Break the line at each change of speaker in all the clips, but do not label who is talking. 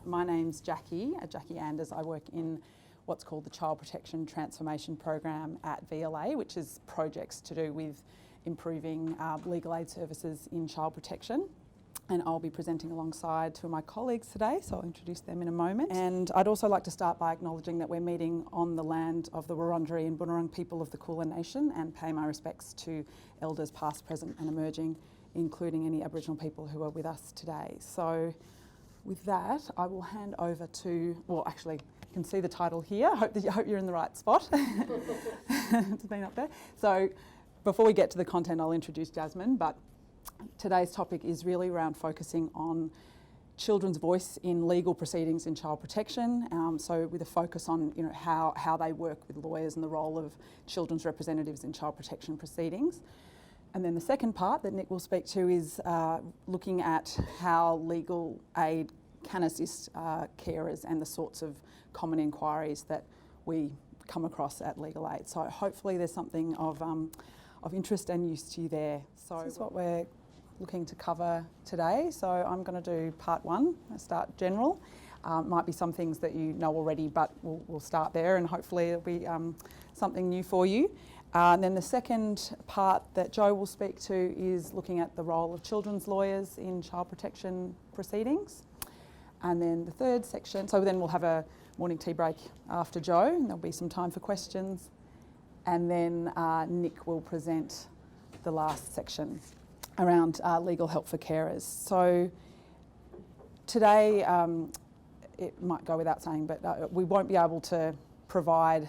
My name's Jackie Anders. I work in what's called the Child Protection Transformation Program at VLA, which is projects to do with improving legal aid services in child protection. And I'll be presenting alongside two of my colleagues today, so I'll introduce them in a moment. And I'd also like to start by acknowledging that we're meeting on the land of the Wurundjeri and Bunurong people of the Kulin Nation, and pay my respects to elders past, present and emerging, including any Aboriginal people who are with us today. So with that, I will hand over to, well, actually, you can see the title here. I hope you're in the right spot. It's been up there. So before we get to the content, I'll introduce Jasmine, but today's topic is really around focusing on children's voice in legal proceedings in child protection, so with a focus on how they work with lawyers and the role of children's representatives in child protection proceedings. And then the second part that Nick will speak to is looking at how legal aid can assist carers and the sorts of common inquiries that we come across at legal aid. So hopefully there's something of interest and use to you there. So this is what we're looking to cover today. So I'm going to do part one. I'll start general. Might be some things that you know already, but we'll start there and hopefully it'll be something new for you. And then the second part that Jo will speak to is looking at the role of children's lawyers in child protection proceedings. And then the third section, so then we'll have a morning tea break after Jo, and there'll be some time for questions. And then Nick will present the last section around legal help for carers. So today, it might go without saying, but we won't be able to provide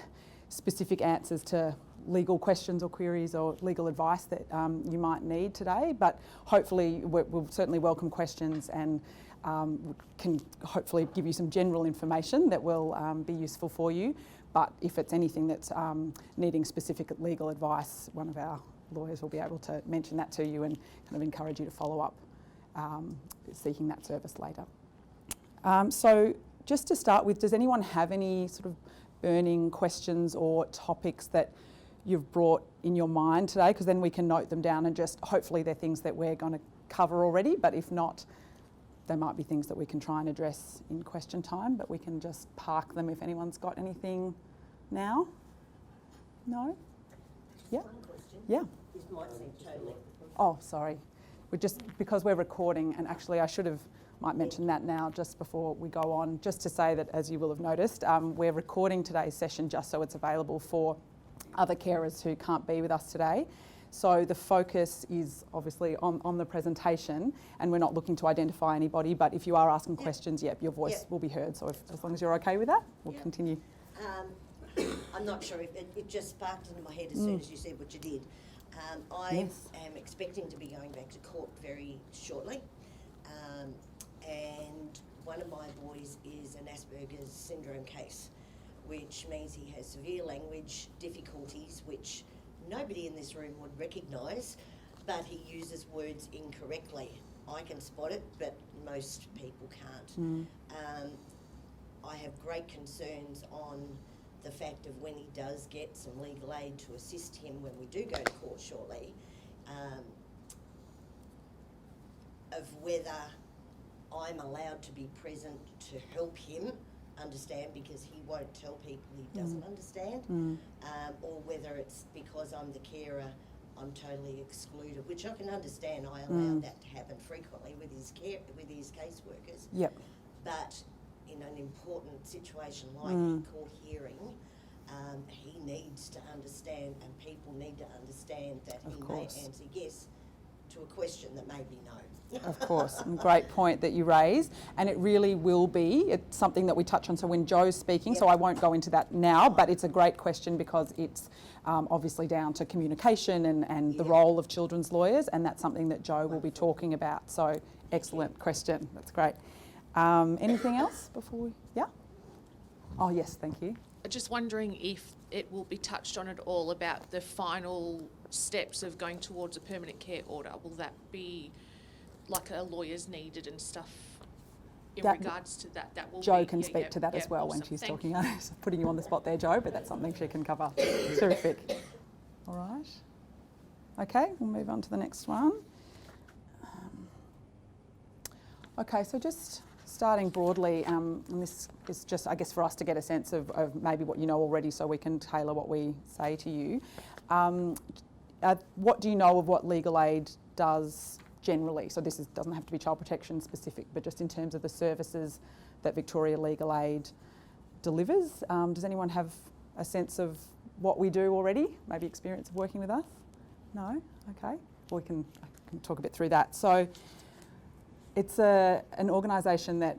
specific answers to legal questions or queries or legal advice that you might need today, but hopefully we'll certainly welcome questions and can hopefully give you some general information that will be useful for you. But if it's anything that's needing specific legal advice, one of our lawyers will be able to mention that to you and kind of encourage you to follow up seeking that service later. So just to start with, does anyone have any sort of burning questions or topics that you've brought in your mind today? Because then we can note them down and just hopefully they're things that we're going to cover already, but if not, there might be things that we can try and address in question time, but we can just park them if anyone's got anything now. No? Yeah?
One question.
Yeah.
This might seem totally...
Oh, sorry. Because we're recording, and actually I might mention that now just before we go on, just to say that, as you will have noticed, we're recording today's session just so it's available for other carers who can't be with us today. So the focus is obviously on the presentation, and we're not looking to identify anybody, but if you are asking questions, your voice will be heard. So as long as you're okay with that, we'll continue.
I'm not sure if it just sparked into my head as soon as you said what you did. I am expecting to be going back to court very shortly, and one of my boys is an Asperger's syndrome case, which means he has severe language difficulties, which nobody in this room would recognise, but he uses words incorrectly. I can spot it, but most people can't. I have great concerns on the fact of when he does get some legal aid to assist him when we do go to court shortly, of whether I'm allowed to be present to help him understand, because he won't tell people he doesn't understand, or whether it's because I'm the carer, I'm totally excluded, which I can understand. I allow that to happen frequently with his caseworkers.
Yep.
But in an important situation like a court hearing, he needs to understand, and people need to understand that he may answer yes to a question that may be no.
Of course, and great point that you raise, and it really will be. It's something that we touch on, so when Jo's speaking, so I won't go into that now, but it's a great question because it's obviously down to communication and the role of children's lawyers, and that's something that Jo will be talking about. So excellent question, that's great. Anything else before we, Oh yes, thank you.
Just wondering if it will be touched on at all about the final steps of going towards a permanent care order. Will that be like a lawyer's needed and stuff in regards to that? That will
Jo can speak to that as well when she's talking. I'm putting you on the spot there, Jo, but that's something she can cover. Terrific. All right. Okay, we'll move on to the next one. Okay, so just starting broadly, and this is just, I guess, for us to get a sense of maybe what you know already so we can tailor what we say to you. What do you know of what legal aid does generally? So this doesn't have to be child protection specific, but just in terms of the services that Victoria Legal Aid delivers. Does anyone have a sense of what we do already? Maybe experience of working with us? No? Okay. Well, I can talk a bit through that. So it's an organisation that,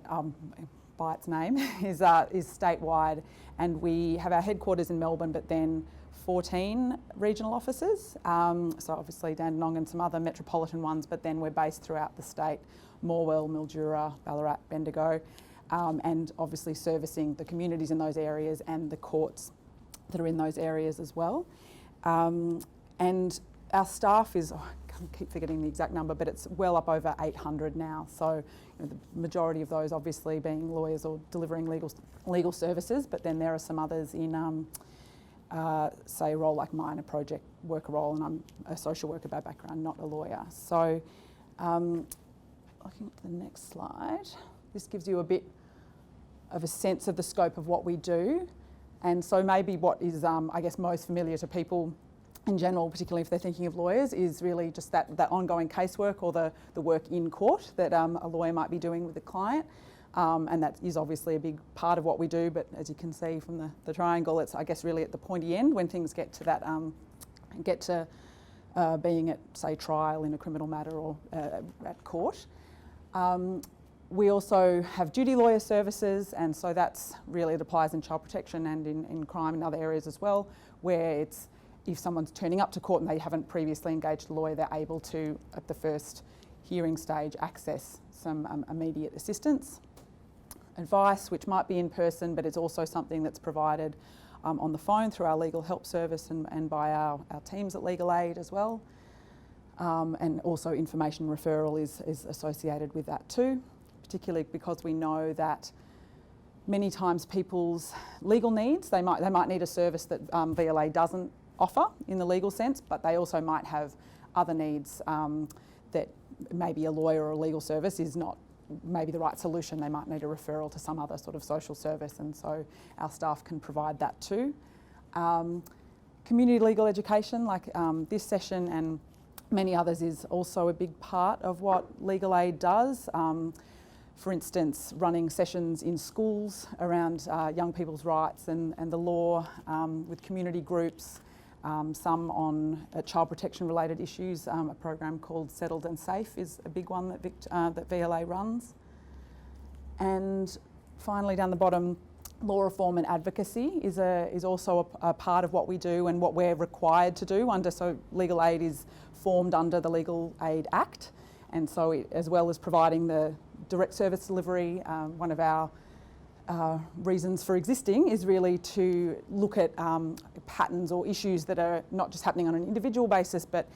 by its name, is statewide, and we have our headquarters in Melbourne, but then 14 regional offices. So obviously Dandenong and some other metropolitan ones, but then we're based throughout the state: Morwell, Mildura, Ballarat, Bendigo, and obviously servicing the communities in those areas and the courts that are in those areas as well. And our staff is, I keep forgetting the exact number, but it's well up over 800 now. So the majority of those obviously being lawyers or delivering legal services, but then there are some others in, say, a role like mine, a project worker role, and I'm a social worker by background, not a lawyer. So looking at the next slide, this gives you a bit of a sense of the scope of what we do. And so maybe what is, I guess, most familiar to people in general, particularly if they're thinking of lawyers, is really just that ongoing casework or the work in court that a lawyer might be doing with a client. And that is obviously a big part of what we do, but as you can see from the triangle, it's, I guess, really at the pointy end when things get to that, being at, say, trial in a criminal matter or at court. We also have duty lawyer services, and so that's really, it applies in child protection and in crime and other areas as well, where it's, if someone's turning up to court and they haven't previously engaged a lawyer, they're able to, at the first hearing stage, access some immediate assistance. Advice, which might be in person, but it's also something that's provided on the phone through our legal help service and by our teams at Legal Aid as well. And also information referral is associated with that too, particularly because we know that many times people's legal needs, they might need a service that VLA doesn't offer in the legal sense, but they also might have other needs that maybe a lawyer or a legal service is not maybe the right solution. They might need a referral to some other sort of social service, and so our staff can provide that too. Community legal education, like this session and many others, is also a big part of what Legal Aid does. For instance, running sessions in schools around young people's rights and the law with community groups, some on child protection related issues. A program called Settled and Safe is a big one that VLA runs. And finally, down the bottom, law reform and advocacy is also a part of what we do and what we're required to do under. So Legal Aid is formed under the Legal Aid Act, and so as well as providing the direct service delivery, one of our reasons for existing is really to look at patterns or issues that are not just happening on an individual basis, but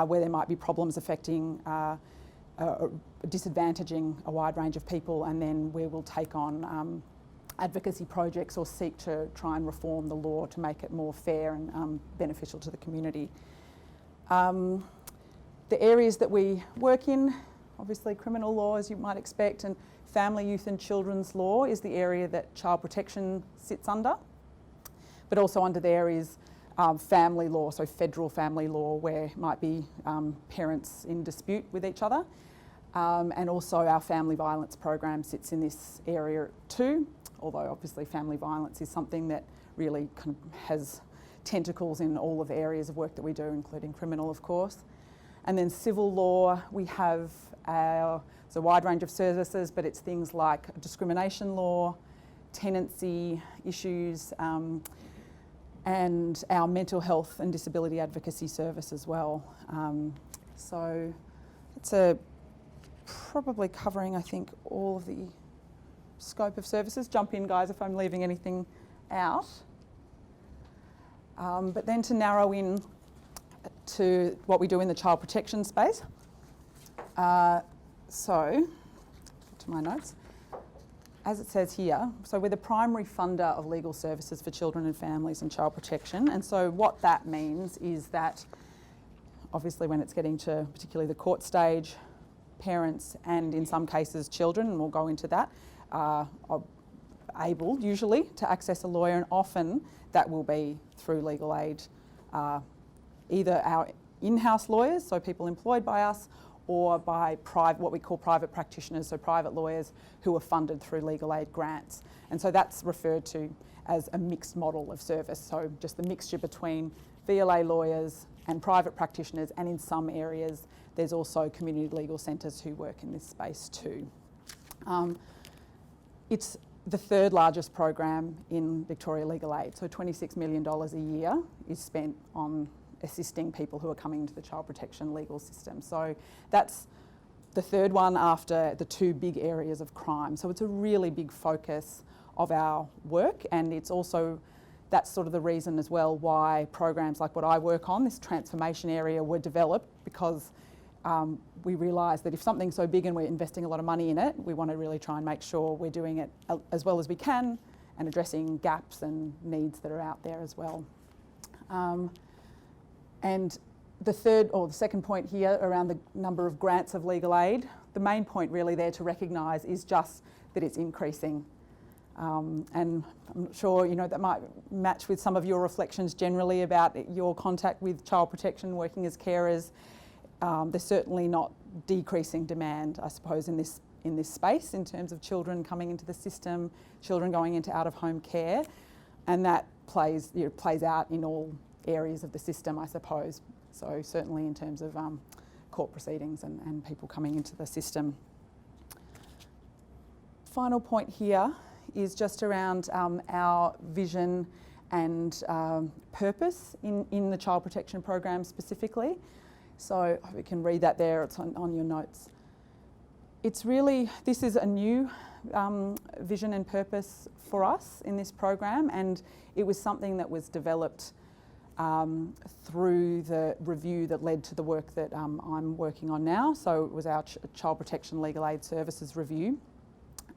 where there might be problems affecting disadvantaging a wide range of people, and then we will take on advocacy projects or seek to try and reform the law to make it more fair and beneficial to the community. The areas that we work in, obviously criminal law, as you might expect, and family, youth and children's law is the area that child protection sits under. But also under there is family law, so federal family law, where it might be parents in dispute with each other. And also our family violence program sits in this area too, although obviously family violence is something that really kind of has tentacles in all of the areas of work that we do, including criminal, of course. And then civil law, we have it's a wide range of services, but it's things like discrimination law, tenancy issues, and our mental health and disability advocacy service as well. So it's probably covering, I think, all of the scope of services. Jump in, guys, if I'm leaving anything out. But then to narrow in to what we do in the child protection space. So, to my notes, as it says here, so we're the primary funder of legal services for children and families and child protection. And so what that means is that obviously when it's getting to particularly the court stage, parents and in some cases children, and we'll go into that, are able, usually, to access a lawyer, and often that will be through legal aid, either our in-house lawyers, so people employed by us, or by what we call private practitioners, so private lawyers who are funded through legal aid grants. And so that's referred to as a mixed model of service, so just the mixture between VLA lawyers and private practitioners, and in some areas there's also community legal centres who work in this space too. It's the third largest program in Victoria Legal Aid, so $26 million a year is spent on assisting people who are coming into the child protection legal system. So that's the third one after the two big areas of crime. So it's a really big focus of our work, and it's also, that's sort of the reason as well why programs like what I work on, this transformation area, were developed, because we realised that if something's so big and we're investing a lot of money in it, we want to really try and make sure we're doing it as well as we can and addressing gaps and needs that are out there as well. And the second point here around the number of grants of legal aid, the main point really there to recognise is just that it's increasing. And I'm not sure, that might match with some of your reflections generally about your contact with child protection, working as carers. There's certainly not decreasing demand, I suppose, in this space in terms of children coming into the system, children going into out-of-home care, and that plays out in all areas of the system, I suppose. So certainly in terms of court proceedings and people coming into the system. Final point here is just around our vision and purpose in the child protection program specifically. So we can read that there, it's on your notes. It's really, this is a new vision and purpose for us in this program, and it was something that was developed through the review that led to the work that I'm working on now. So it was our Child Protection Legal Aid Services review,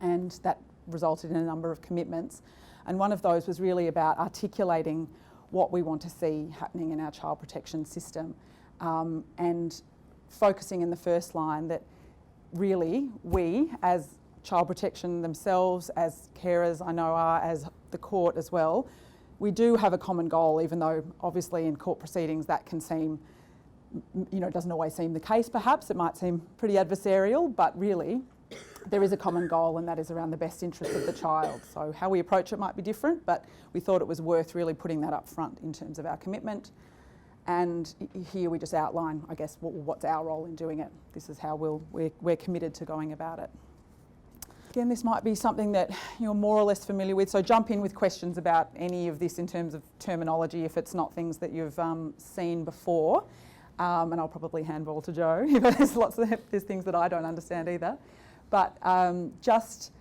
and that resulted in a number of commitments. And one of those was really about articulating what we want to see happening in our child protection system, and focusing in the first line that really we, as child protection themselves, as carers I know are, as the court as well, we do have a common goal, even though obviously in court proceedings that can seem, it doesn't always seem the case perhaps, it might seem pretty adversarial, but really there is a common goal, and that is around the best interest of the child. So how we approach it might be different, but we thought it was worth really putting that up front in terms of our commitment. And here we just outline, I guess, what's our role in doing it. This is how we're committed to going about it. Again, this might be something that you're more or less familiar with, so jump in with questions about any of this in terms of terminology if it's not things that you've seen before. And I'll probably handball to Jo if there's things that I don't understand either. But just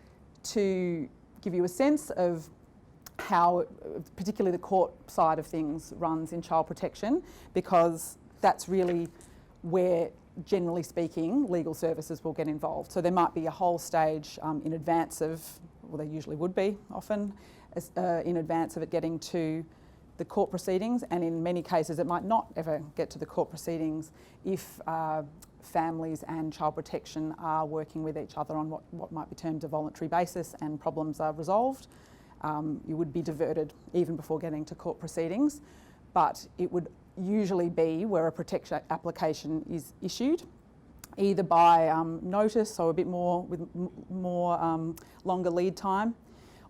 to give you a sense of how particularly the court side of things runs in child protection, because that's really where, generally speaking, legal services will get involved. So there might be a whole stage in advance of, well, there usually would be often, in advance of it getting to the court proceedings, and in many cases it might not ever get to the court proceedings if families and child protection are working with each other on what might be termed a voluntary basis and problems are resolved. You would be diverted even before getting to court proceedings, but it would usually be where a protection application is issued, either by notice, so a bit more with more longer lead time,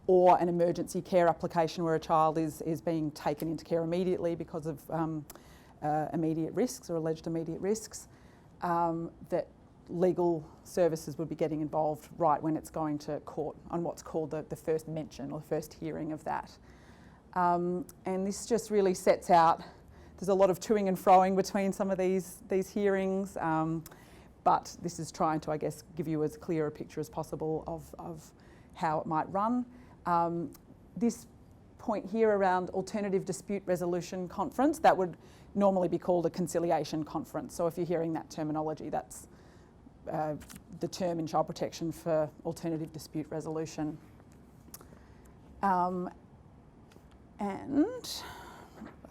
or an emergency care application where a child is being taken into care immediately because of immediate risks or alleged immediate risks, that legal services would be getting involved right when it's going to court on what's called the first mention or the first hearing of that. And this just really sets out, there's a lot of toing and froing between some of these hearings, but this is trying to, I guess, give you as clear a picture as possible of how it might run. This point here around alternative dispute resolution conference, that would normally be called a conciliation conference. So if you're hearing that terminology, that's the term in child protection for alternative dispute resolution. And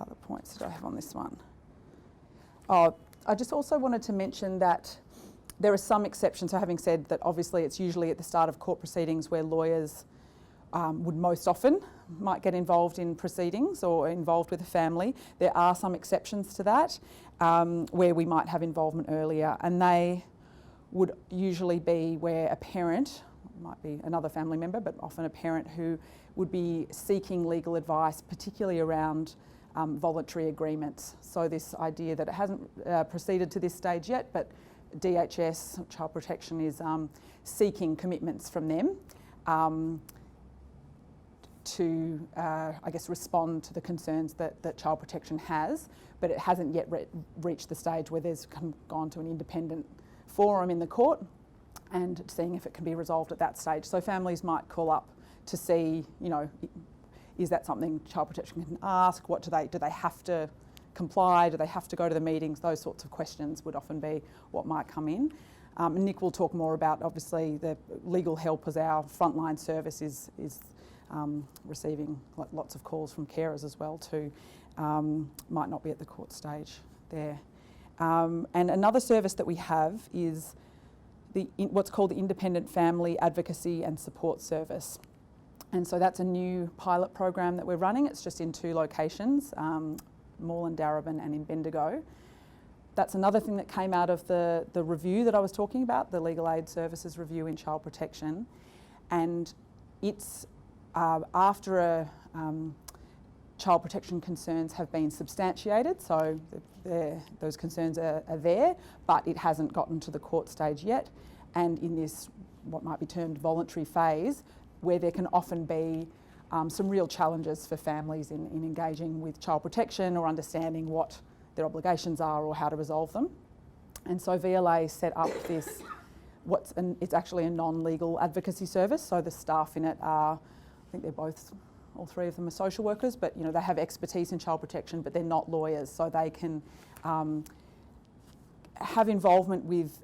other points that I have on this one. Oh, I just also wanted to mention that There are some exceptions. So having said that, obviously it's usually at the start of court proceedings where lawyers would most often might get involved in proceedings or involved with a family. There are some exceptions to that where we might have involvement earlier, and they would usually be where a parent, might be another family member, but often a parent who would be seeking legal advice, particularly around voluntary agreements. So this idea that it hasn't proceeded to this stage yet, but DHS, Child Protection, is seeking commitments from them to, I guess, respond to the concerns that Child Protection has, but it hasn't yet reached the stage where there's gone to an independent forum in the court and seeing if it can be resolved at that stage. So families might call up to see, you know, is that something Child Protection can ask? What do they have to comply? Do they have to go to the meetings? Those sorts of questions would often be what might come in. Nick will talk more about, obviously, the legal help as our frontline service is receiving lots of calls from carers as well too. Might not be at the court stage there. And another service that we have is what's called the Independent Family Advocacy and Support Service. And so that's a new pilot program that we're running. It's just in 2 locations, Moreland, Darebin and in Bendigo. That's another thing that came out of the review that I was talking about, the Legal Aid Services Review in Child Protection. And it's after child protection concerns have been substantiated, so those concerns are there, but it hasn't gotten to the court stage yet. And in this, what might be termed voluntary phase, where there can often be some real challenges for families in engaging with child protection or understanding what their obligations are or how to resolve them. And so VLA set up this, it's actually a non-legal advocacy service, so the staff in it are, I think all 3 of them are social workers, but you know, they have expertise in child protection, but they're not lawyers, so they can have involvement with,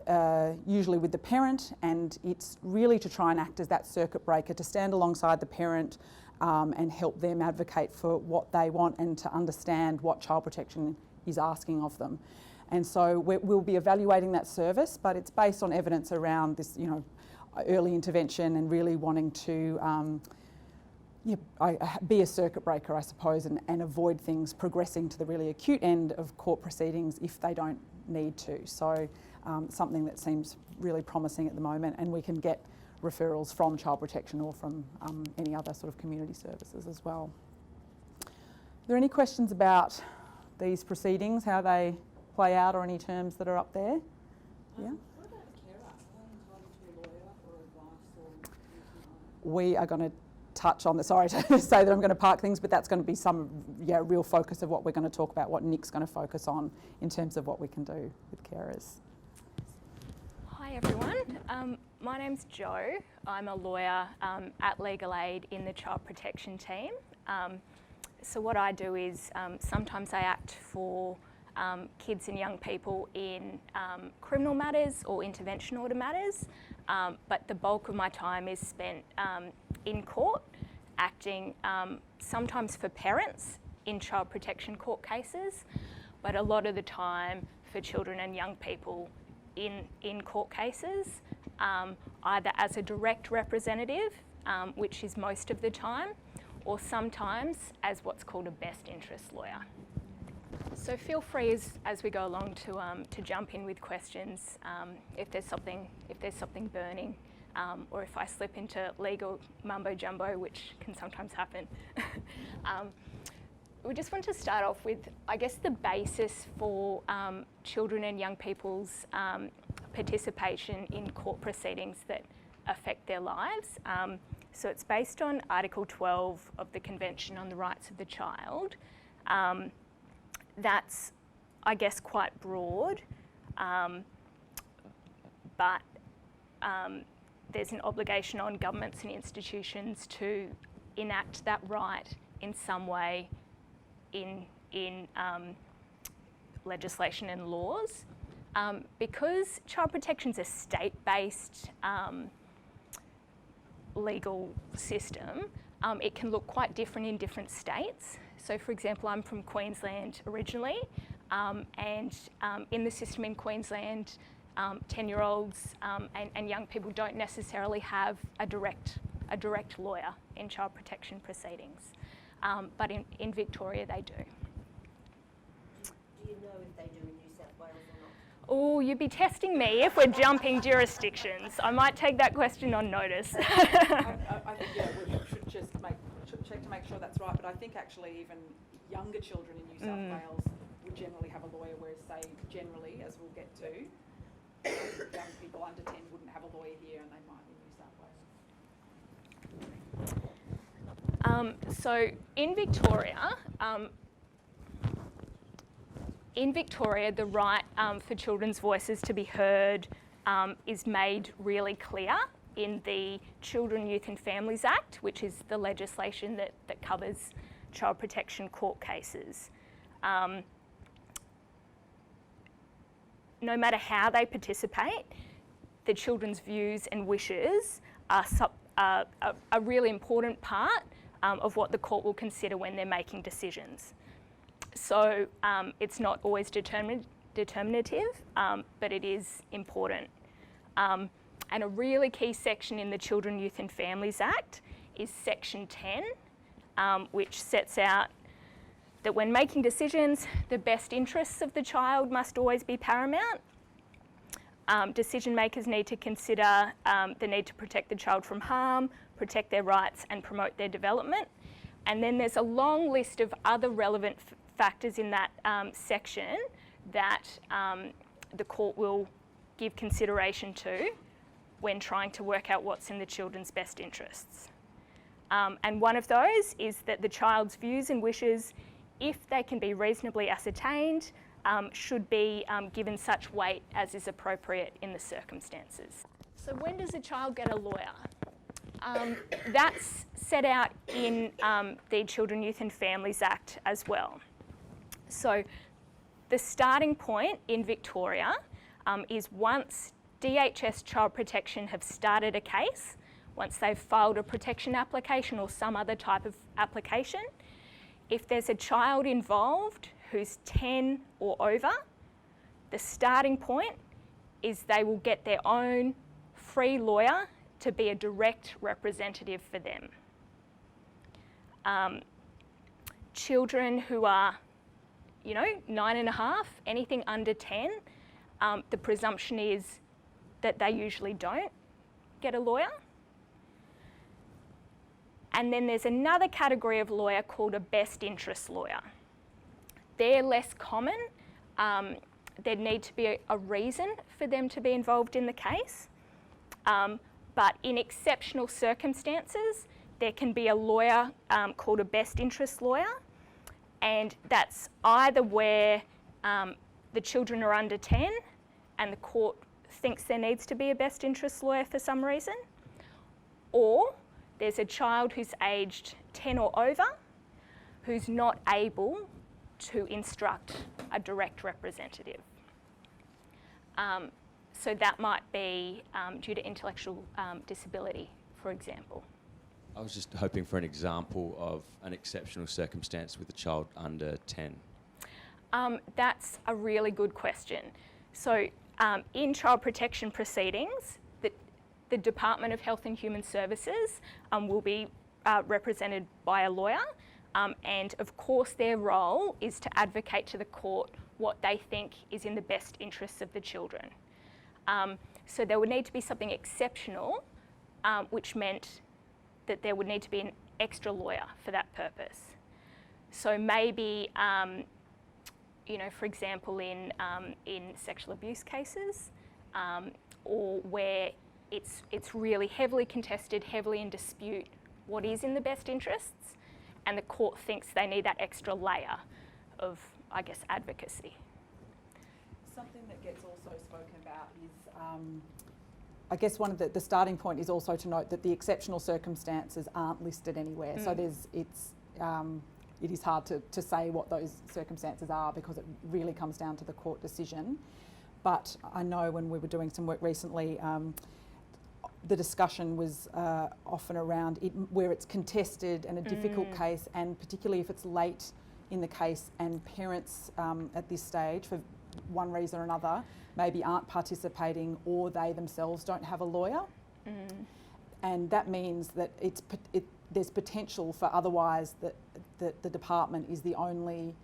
usually with the parent, and it's really to try and act as that circuit breaker, to stand alongside the parent and help them advocate for what they want and to understand what child protection is asking of them. And so we'll be evaluating that service, but it's based on evidence around this, you know, early intervention and really wanting to be a circuit breaker, I suppose, and avoid things progressing to the really acute end of court proceedings if they don't need to. So something that seems really promising at the moment, and we can get referrals from Child Protection or from any other sort of community services as well. Are there any questions about these proceedings, how they play out, or any terms that are up there? Yeah.
What about a carer? Are they entitled to a lawyer or advice or anything like that?
We are going to touch on sorry to say that I'm going to park things, but that's going to be some real focus of what we're going to talk about, what Nick's going to focus on in terms of what we can do with carers.
Hi everyone, my name's Jo. I'm a lawyer at Legal Aid in the Child Protection team. So what I do is sometimes I act for kids and young people in criminal matters or intervention order matters, but the bulk of my time is spent in court, acting sometimes for parents in child protection court cases, but a lot of the time for children and young people in court cases, either as a direct representative, which is most of the time, or sometimes as what's called a best interest lawyer. So feel free as we go along to jump in with questions if there's something burning, or if I slip into legal mumbo jumbo, which can sometimes happen. We just want to start off with, I guess, the basis for children and young people's participation in court proceedings that affect their lives. So it's based on Article 12 of the Convention on the Rights of the Child. That's, I guess, quite broad, but there's an obligation on governments and institutions to enact that right in some way in legislation and laws. Because child protection is a state-based legal system, it can look quite different in different states. So for example, I'm from Queensland originally, and in the system in Queensland, 10-year-olds and young people don't necessarily have a direct lawyer in child protection proceedings, but in Victoria they do.
Do you know if they do in New South Wales or not?
Oh, you'd be testing me if we're jumping jurisdictions. I might take that question on notice.
I think, yeah, we should just check to make sure that's right, but I think actually even younger children in New South Wales would generally have a lawyer, whereas say generally, as we'll get to, young people under 10 wouldn't have a lawyer here and they might in New South Wales.
So in Victoria, the right for children's voices to be heard is made really clear in the Children, Youth and Families Act, which is the legislation that covers child protection court cases. No matter how they participate, the children's views and wishes are a really important part of what the court will consider when they're making decisions. So it's not always determinative, but it is important. And a really key section in the Children, Youth and Families Act is Section 10, which sets out that when making decisions, the best interests of the child must always be paramount. Decision makers need to consider the need to protect the child from harm, protect their rights and promote their development. And then there's a long list of other relevant factors in that section that the court will give consideration to when trying to work out what's in the children's best interests. And one of those is that the child's views and wishes, if they can be reasonably ascertained, should be given such weight as is appropriate in the circumstances. So when does a child get a lawyer? That's set out in the Children, Youth and Families Act as well. So the starting point in Victoria is once DHS Child Protection have started a case, once they've filed a protection application or some other type of application, if there's a child involved who's 10 or over, the starting point is they will get their own free lawyer to be a direct representative for them. Children who are, 9.5, anything under 10, the presumption is that they usually don't get a lawyer. And then there's another category of lawyer called a best interest lawyer. They're less common. There'd need to be a reason for them to be involved in the case. But in exceptional circumstances, there can be a lawyer called a best interest lawyer, and that's either where the children are under 10 and the court thinks there needs to be a best interest lawyer for some reason, or there's a child who's aged 10 or over who's not able to instruct a direct representative. So that might be due to intellectual disability, for example.
I was just hoping for an example of an exceptional circumstance with a child under 10.
That's a really good question. So in child protection proceedings, the Department of Health and Human Services will be represented by a lawyer, and of course their role is to advocate to the court what they think is in the best interests of the children. So there would need to be something exceptional, which meant that there would need to be an extra lawyer for that purpose. So maybe, for example, in sexual abuse cases, or where it's really heavily contested, heavily in dispute what is in the best interests, and the court thinks they need that extra layer of, advocacy.
Something that gets also spoken about is, one of the starting point is also to note that the exceptional circumstances aren't listed anywhere. So it is hard to say what those circumstances are because it really comes down to the court decision. But I know when we were doing some work recently, the discussion was often around where it's contested and a difficult case, and particularly if it's late in the case and parents at this stage, for one reason or another, maybe aren't participating or they themselves don't have a lawyer. And that means that there's potential for otherwise that the department is the only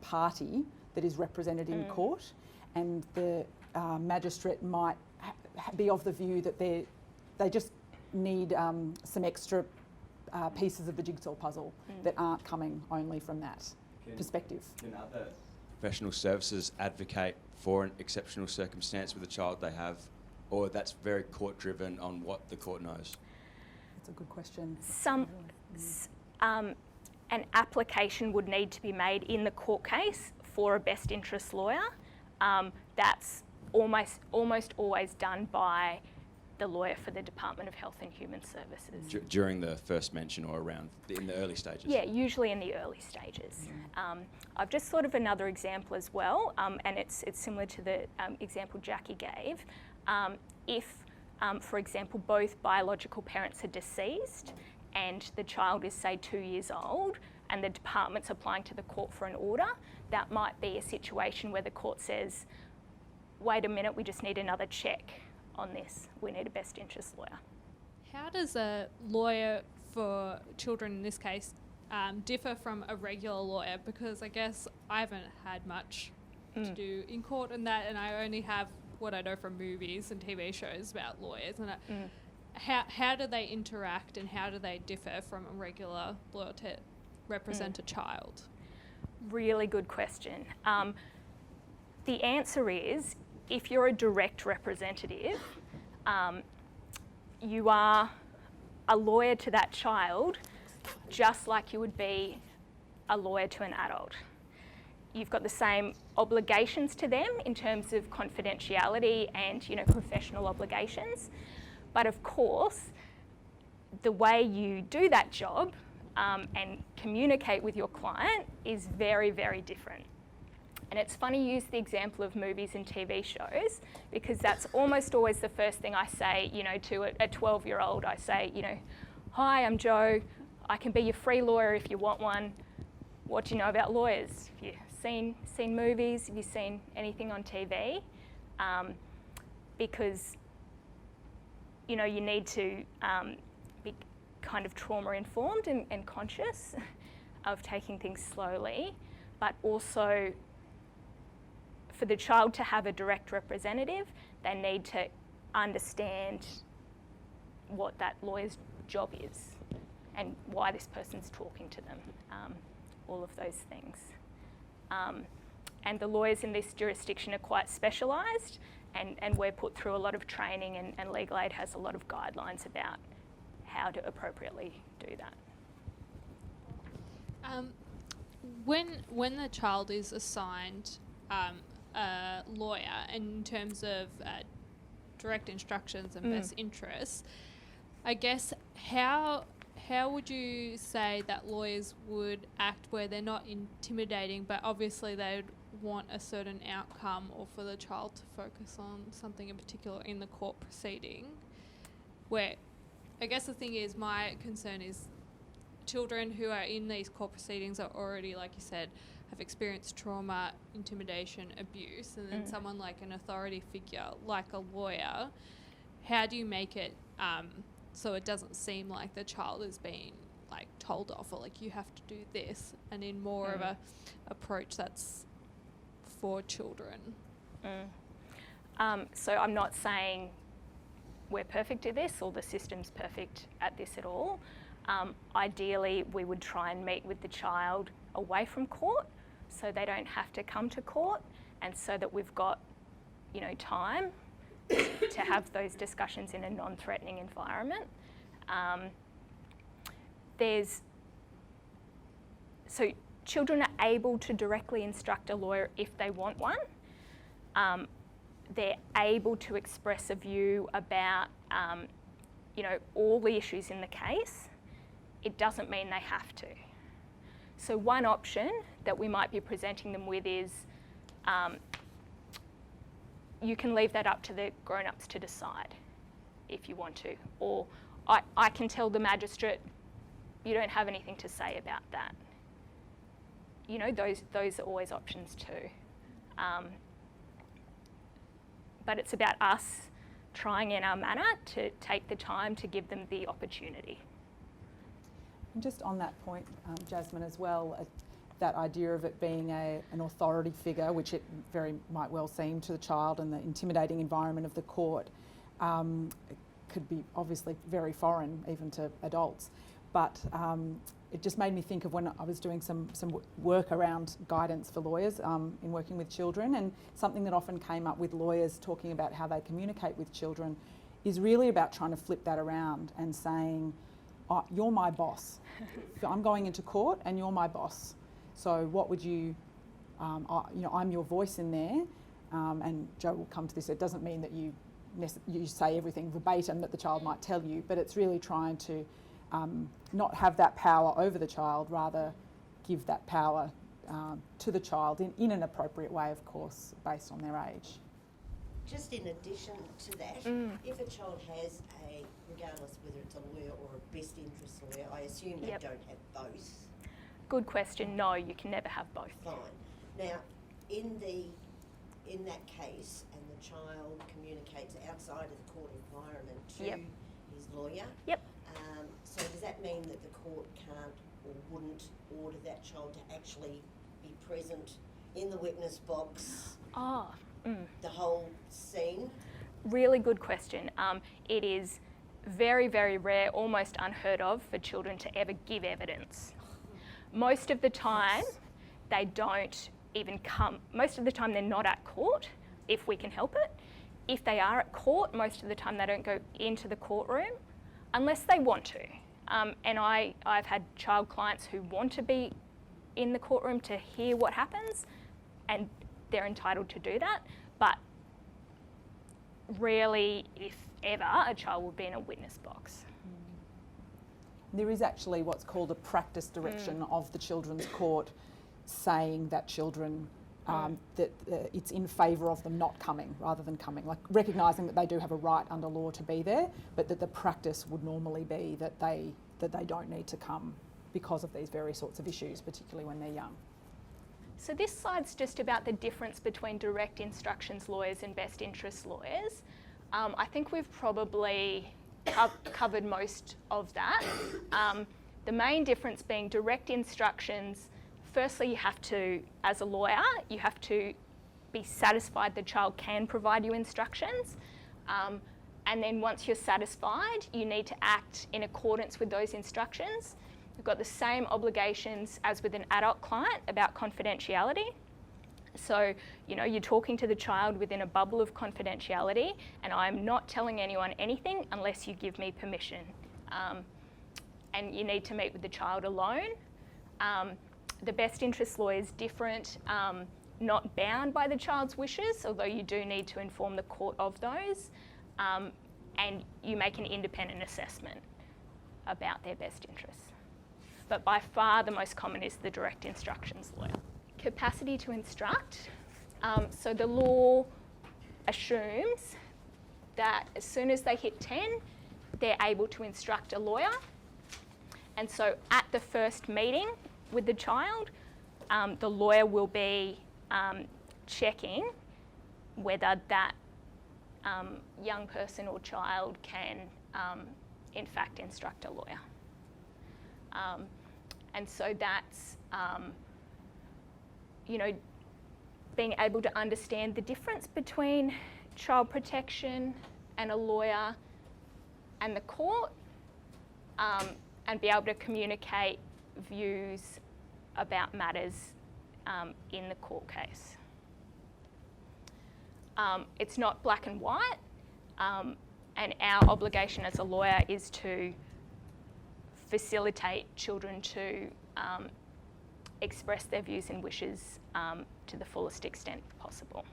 party that is represented in court, and the magistrate might be of the view that they just need some extra pieces of the jigsaw puzzle that aren't coming only from that perspective.
Can other professional services advocate for an exceptional circumstance with a child they have, or that's very court driven on what the court knows?
That's a good question.
An application would need to be made in the court case for a best interest lawyer. That's almost always done by the lawyer for the Department of Health and Human Services.
During the first mention or around in the early stages?
Yeah, usually in the early stages. I've just thought of another example as well, and it's similar to the example Jackie gave. If, for example, both biological parents are deceased and the child is, say, 2 years old, and the department's applying to the court for an order, that might be a situation where the court says, wait a minute, we just need another check on this. We need a best interest lawyer.
How does a lawyer for children in this case differ from a regular lawyer? Because I guess I haven't had much to do in court and that, and I only have what I know from movies and TV shows about lawyers. And how do they interact and how do they differ from a regular lawyer to represent a child?
Really good question. The answer is, if you're a direct representative, you are a lawyer to that child just like you would be a lawyer to an adult. You've got the same obligations to them in terms of confidentiality and, professional obligations. But of course, the way you do that job and communicate with your client is very, very different. And it's funny you use the example of movies and TV shows, because that's almost always the first thing I say, to a 12-year-old. I say, hi, I'm Joe. I can be your free lawyer if you want one. What do you know about lawyers? Have you seen movies? Have you seen anything on TV? Because, you need to be kind of trauma-informed and conscious of taking things slowly, but also for the child to have a direct representative, they need to understand what that lawyer's job is and why this person's talking to them, all of those things. And the lawyers in this jurisdiction are quite specialised, and we're put through a lot of training, and Legal Aid has a lot of guidelines about how to appropriately do that.
When the child is assigned a lawyer, in terms of direct instructions and best interests, I guess how would you say that lawyers would act where they're not intimidating, but obviously they'd want a certain outcome, or for the child to focus on something in particular in the court proceeding? Where I guess the thing is, my concern is children who are in these court proceedings are already, like you said, have experienced trauma, intimidation, abuse, and then someone like an authority figure, like a lawyer, how do you make it so it doesn't seem like the child is being like told off, or like you have to do this, and in more of a approach that's for children?
So I'm not saying we're perfect at this or the system's perfect at this at all. Ideally, we would try and meet with the child away from court so they don't have to come to court, and so that we've got, time to have those discussions in a non-threatening environment. So children are able to directly instruct a lawyer if they want one. They're able to express a view about, all the issues in the case. It doesn't mean they have to. So one option that we might be presenting them with is, you can leave that up to the grown-ups to decide if you want to. Or I can tell the magistrate, you don't have anything to say about that. Those are always options too. but it's about us trying in our manner to take the time to give them the opportunity.
And just on that point, Jasmine, as well, that idea of it being an authority figure, which it very might well seem to the child, and the intimidating environment of the court it could be obviously very foreign even to adults. But it just made me think of when I was doing some work around guidance for lawyers in working with children, and something that often came up with lawyers talking about how they communicate with children is really about trying to flip that around and saying, oh, you're my boss. I'm going into court and you're my boss. So what would you know, I'm your voice in there, and Joe will come to this. It doesn't mean that you say everything verbatim that the child might tell you, but it's really trying to not have that power over the child, rather give that power to the child in an appropriate way, of course, based on their age.
Just in addition to that, if a child has regardless whether it's a lawyer or a best interest lawyer, I assume they don't have both.
Good question. No, you can never have both.
Fine. Now, in that case, and the child communicates outside of the court environment to his lawyer.
Yep.
So does that mean that the court can't or wouldn't order that child to actually be present in the witness box? The whole scene?
Really good question. It is very, very rare, almost unheard of, for children to ever give evidence. Most of the time, they don't even come. Most of the time, they're not at court, if we can help it. If they are at court, most of the time they don't go into the courtroom unless they want to. And I've had child clients who want to be in the courtroom to hear what happens, and they're entitled to do that. But rarely, if ever, a child will be in a witness box.
There is actually what's called a practice direction of the Children's Court saying that children, that it's in favour of them not coming rather than coming, like recognising that they do have a right under law to be there, but that the practice would normally be that they don't need to come because of these very sorts of issues, particularly when they're young.
So this slide's just about the difference between direct instructions lawyers and best interest lawyers. I think we've probably covered most of that. The main difference being direct instructions, firstly you have to, as a lawyer, you have to be satisfied the child can provide you instructions. And then once you're satisfied, you need to act in accordance with those instructions. You've got the same obligations as with an adult client about confidentiality. So, you know, you're talking to the child within a bubble of confidentiality, and I'm not telling anyone anything unless you give me permission. And you need to meet with the child alone. The best interest lawyer is different, not bound by the child's wishes, although you do need to inform the court of those. And you make an independent assessment about their best interests. But by far the most common is the direct instructions lawyer. Capacity to instruct. So the law assumes that as soon as they hit 10, they're able to instruct a lawyer. And so at the first meeting with the child, the lawyer will be checking whether that young person or child can in fact instruct a lawyer. And so that's, you know, being able to understand the difference between child protection and a lawyer and the court, and be able to communicate views about matters in the court case. It's not black and white, and our obligation as a lawyer is to facilitate children to express their views and wishes to the fullest extent possible.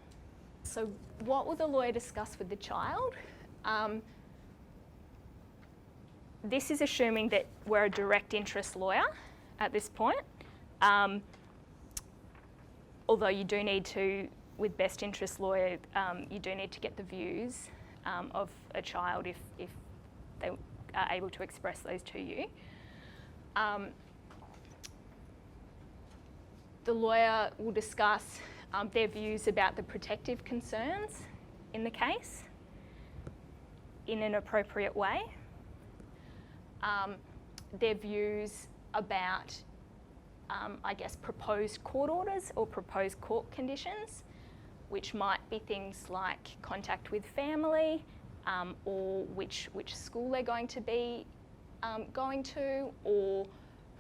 So what will the lawyer discuss with the child? This is assuming that we're a direct interest lawyer at this point, although you do need to, with best interest lawyer, you do need to get the views of a child if they are able to express those to you. The lawyer will discuss their views about the protective concerns in the case in an appropriate way. Their views about, I guess, proposed court orders or proposed court conditions, which might be things like contact with family, or which school they're going to be going to, or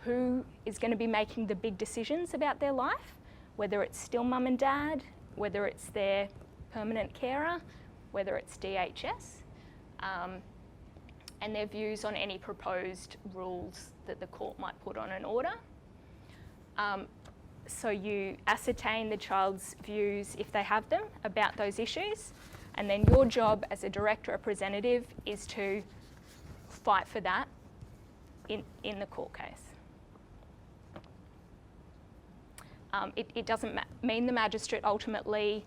who is going to be making the big decisions about their life, whether it's still mum and dad, whether it's their permanent carer, whether it's DHS, and their views on any proposed rules that the court might put on an order. So you ascertain the child's views, if they have them, about those issues, and then your job as a direct representative is to fight for that in the court case. It doesn't mean the magistrate ultimately,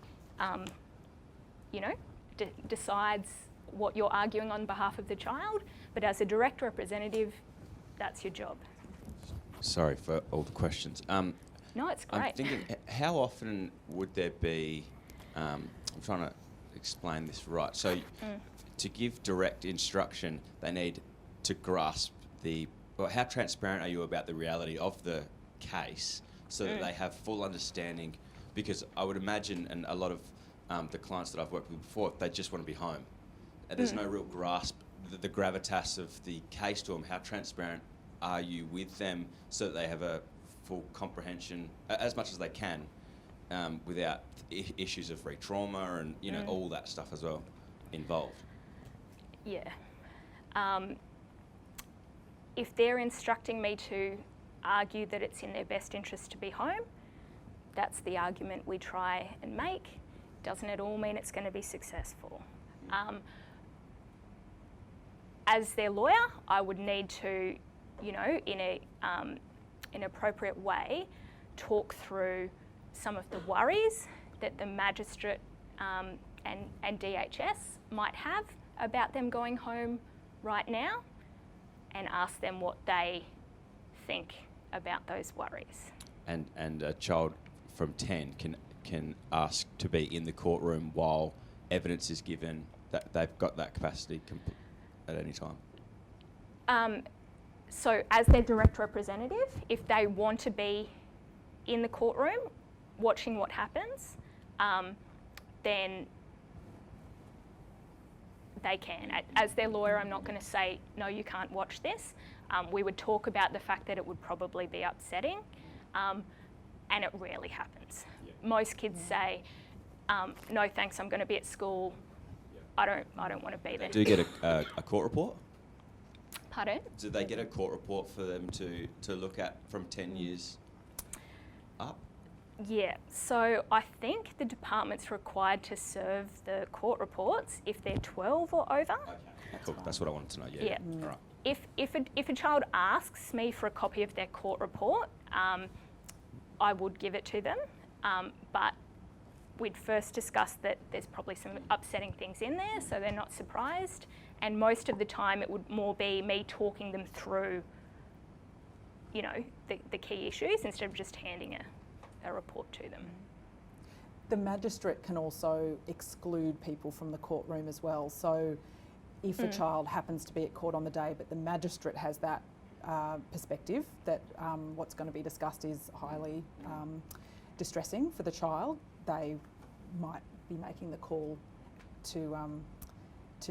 decides what you're arguing on behalf of the child, but as a direct representative, that's your job.
Sorry for all the questions.
No, it's great.
I'm thinking, how often would there be, I'm trying to explain this right, so to give direct instruction, they need to grasp how transparent are you about the reality of the case so that they have full understanding, because I would imagine, and a lot of the clients that I've worked with before, they just want to be home. There's no real grasp, the gravitas of the case to them. How transparent are you with them so that they have a full comprehension, as much as they can, without issues of re-trauma and all that stuff as well involved?
Yeah. If they're instructing me to argue that it's in their best interest to be home, that's the argument we try and make. Doesn't at all mean it's going to be successful. As their lawyer, I would need to, in an appropriate way, talk through some of the worries that the magistrate and DHS might have about them going home right now, and ask them what they think about those worries.
And a child from 10 can ask to be in the courtroom while evidence is given, that they've got that capacity at any time?
So as their direct representative, if they want to be in the courtroom watching what happens, then they can. As their lawyer, I'm not going to say, no, you can't watch this. We would talk about the fact that it would probably be upsetting, and it rarely happens. Most kids say, no thanks, I'm going to be at school. I don't want to be there.
Do you get a court report?
Pardon?
Do they get a court report for them to look at from 10 years up?
Yeah, so I think the department's required to serve the court reports if they're 12 or over.
Okay, cool. That's what I wanted to know.
Yeah.
All right.
If a child asks me for a copy of their court report, I would give it to them, but we'd first discuss that there's probably some upsetting things in there, so they're not surprised. And most of the time it would more be me talking them through, the key issues instead of just handing a report to them.
The magistrate can also exclude people from the courtroom as well. So if a child happens to be at court on the day, but the magistrate has that perspective that what's going to be discussed is highly distressing for the child, they might be making the call to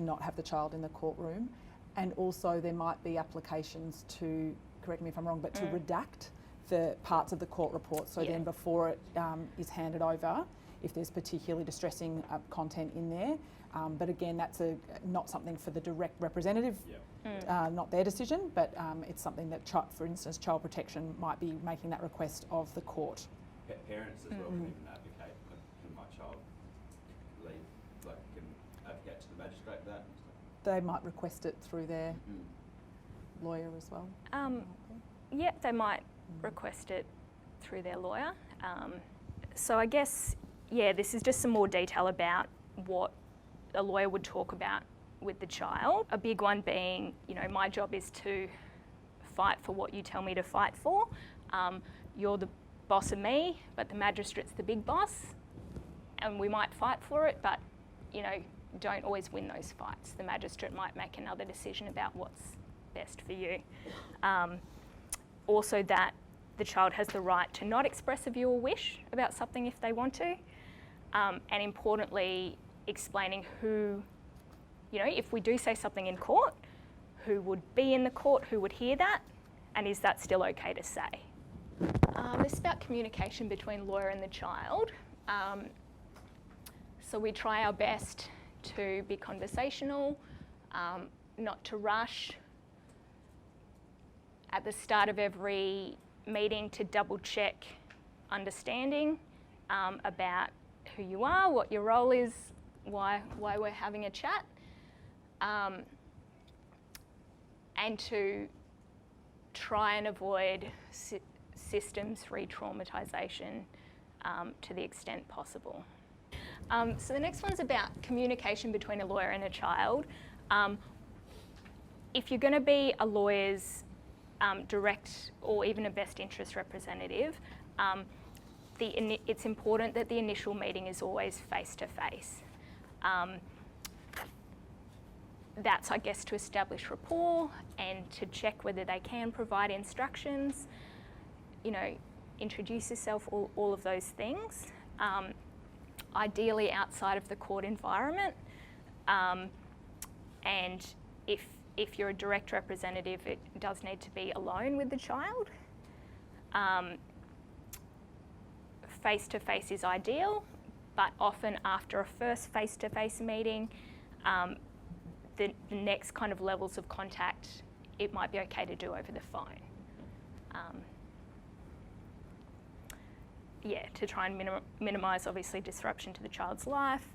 not have the child in the courtroom. And also there might be applications to, correct me if I'm wrong, but to redact the parts of the court report. So then before it is handed over, if there's particularly distressing content in there. But again, that's not something for the direct representative, not their decision, but it's something that, for instance, Child Protection might be making that request of the court.
Parents as well can even advocate. Can my child leave, can advocate to the magistrate that?
They might request it through their lawyer as well.
Yep, they might request it through their lawyer. So I guess, this is just some more detail about what a lawyer would talk about with the child. A big one being, my job is to fight for what you tell me to fight for. You're the boss of me, but the magistrate's the big boss, and we might fight for it, but don't always win those fights. The magistrate might make another decision about what's best for you. Also that the child has the right to not express a view or wish about something if they want to. And importantly, explaining who, if we do say something in court, who would be in the court, who would hear that, and is that still okay to say? This is about communication between lawyer and the child. So we try our best to be conversational, not to rush. At the start of every meeting, to double check understanding about who you are, what your role is, why we're having a chat, and to try and avoid systems re-traumatisation to the extent possible. So the next one's about communication between a lawyer and a child. If you're going to be a lawyer's direct or even a best interest representative, it's important that the initial meeting is always face-to-face. That's, I guess, to establish rapport and to check whether they can provide instructions, introduce yourself, all of those things. Ideally outside of the court environment. And if you're a direct representative, it does need to be alone with the child. Face-to-face is ideal, but often after a first face-to-face meeting, the next kind of levels of contact, it might be okay to do over the phone. To try and minimise, obviously, disruption to the child's life,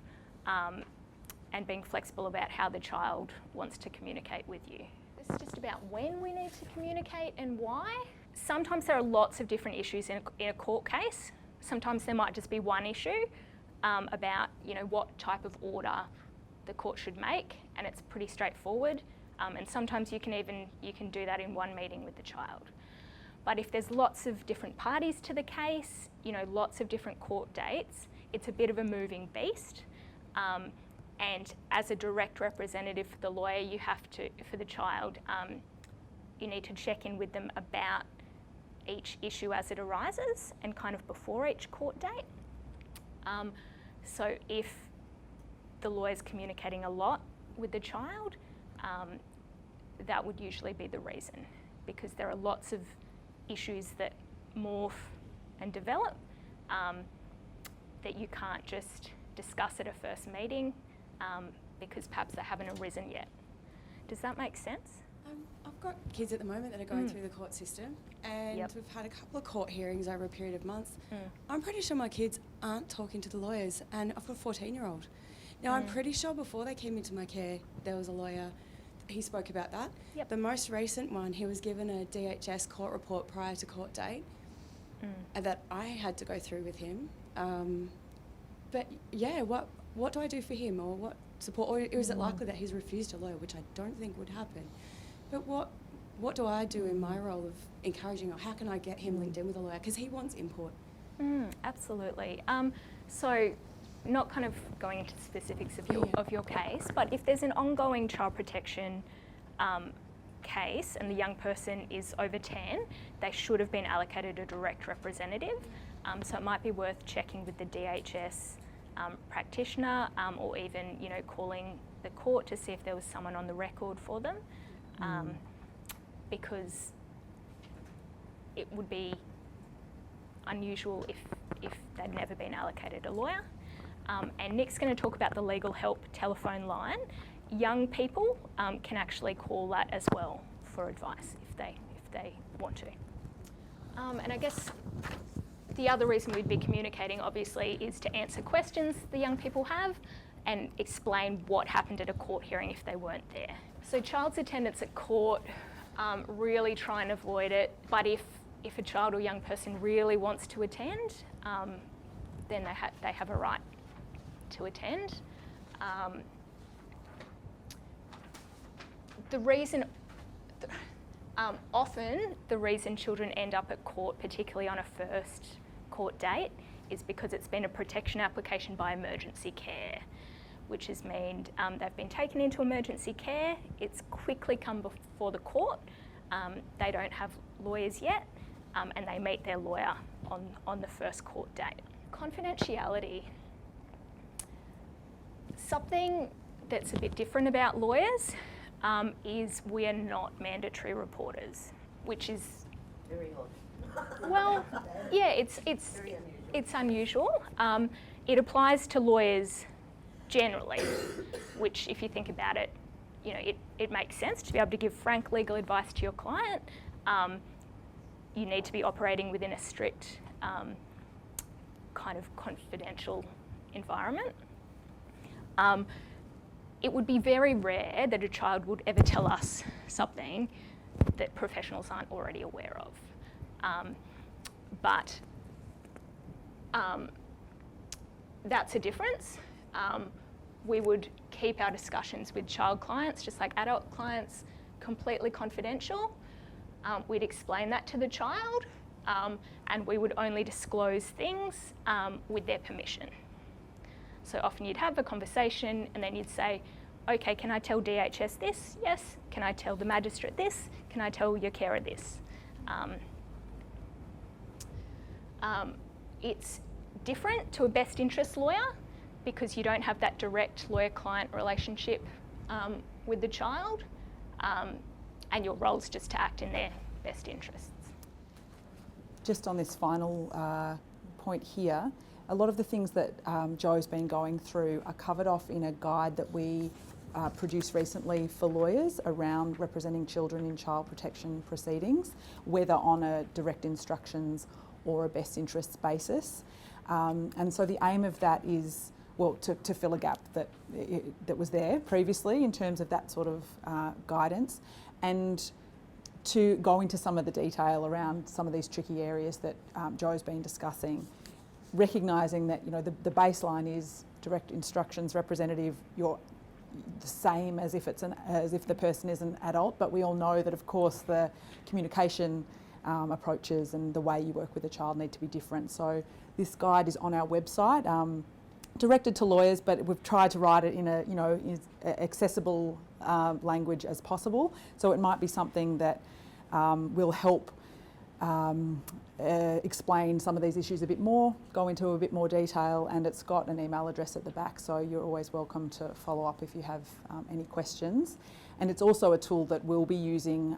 and being flexible about how the child wants to communicate with you. This is just about when we need to communicate and why. Sometimes there are lots of different issues in a court case. Sometimes there might just be one issue about, what type of order the court should make, and it's pretty straightforward. And sometimes you can do that in one meeting with the child. But if there's lots of different parties to the case, lots of different court dates, it's a bit of a moving beast. And as a direct representative for the lawyer, you have to, for the child, you need to check in with them about each issue as it arises and kind of before each court date. So if the lawyer's communicating a lot with the child, that would usually be the reason, because there are lots of issues that morph and develop that you can't just discuss at a first meeting because perhaps they haven't arisen yet. Does that make sense?
I've got kids at the moment that are going through the court system, and we've had a couple of court hearings over a period of months. I'm pretty sure my kids aren't talking to the lawyers, and I've got a 14-year-old. Now, I'm pretty sure before they came into my care, there was a lawyer. He spoke about that. The most recent one, he was given a DHS court report prior to court date that I had to go through with him. But yeah, what do I do for him, or what support, or is it likely that he's refused a lawyer, which I don't think would happen? But what do I do in my role of encouraging, or how can I get him linked in with a lawyer, because he wants input?
Absolutely. So not kind of going into specifics of your case, but if there's an ongoing child protection case and the young person is over 10, they should have been allocated a direct representative. So it might be worth checking with the DHS practitioner, or even calling the court to see if there was someone on the record for them, because it would be unusual if they'd never been allocated a lawyer. And Nick's going to talk about the legal help telephone line. Young people can actually call that as well for advice if they want to. And I guess the other reason we'd be communicating, obviously, is to answer questions the young people have and explain what happened at a court hearing if they weren't there. So child's attendance at court, really try and avoid it. But if a child or young person really wants to attend, then they have a right to attend. Often the reason children end up at court, particularly on a first court date, is because it's been a protection application by emergency care. which has meant they've been taken into emergency care. It's quickly come before the court. They don't have lawyers yet, and they meet their lawyer on the first court date. Confidentiality. Something that's a bit different about lawyers is we are not mandatory reporters, which is
Very odd.
well, yeah, it's unusual. It applies to lawyers generally, which, if you think about it, you know, it makes sense to be able to give frank legal advice to your client. You need to be operating within a strict kind of confidential environment. It would be very rare that a child would ever tell us something that professionals aren't already aware of. But that's a difference. We would keep our discussions with child clients, just like adult clients, completely confidential. We'd explain that to the child, and we would only disclose things with their permission. So often you'd have a conversation and then you'd say, okay, can I tell DHS this? Yes. Can I tell the magistrate this? Can I tell your carer this? It's different to a best interest lawyer because you don't have that direct lawyer-client relationship with the child, and your role is just to act in their best interests.
Just on this final point here, a lot of the things that Joe's been going through are covered off in a guide that we produced recently for lawyers around representing children in child protection proceedings, whether on a direct instructions or a best interests basis. And so the aim of that is, well, to fill a gap that was there previously in terms of that sort of guidance, and to go into some of the detail around some of these tricky areas that Joe's been discussing, recognising that, you know, the baseline is direct instructions representative. You're the same as if the person is an adult, but we all know that, of course, the communication approaches and the way you work with a child need to be different. So this guide is on our website, directed to lawyers, but we've tried to write it in a, you know, accessible language as possible. So it might be something that will help explain some of these issues a bit more, go into a bit more detail, and it's got an email address at the back, so you're always welcome to follow up if you have any questions. And it's also a tool that we'll be using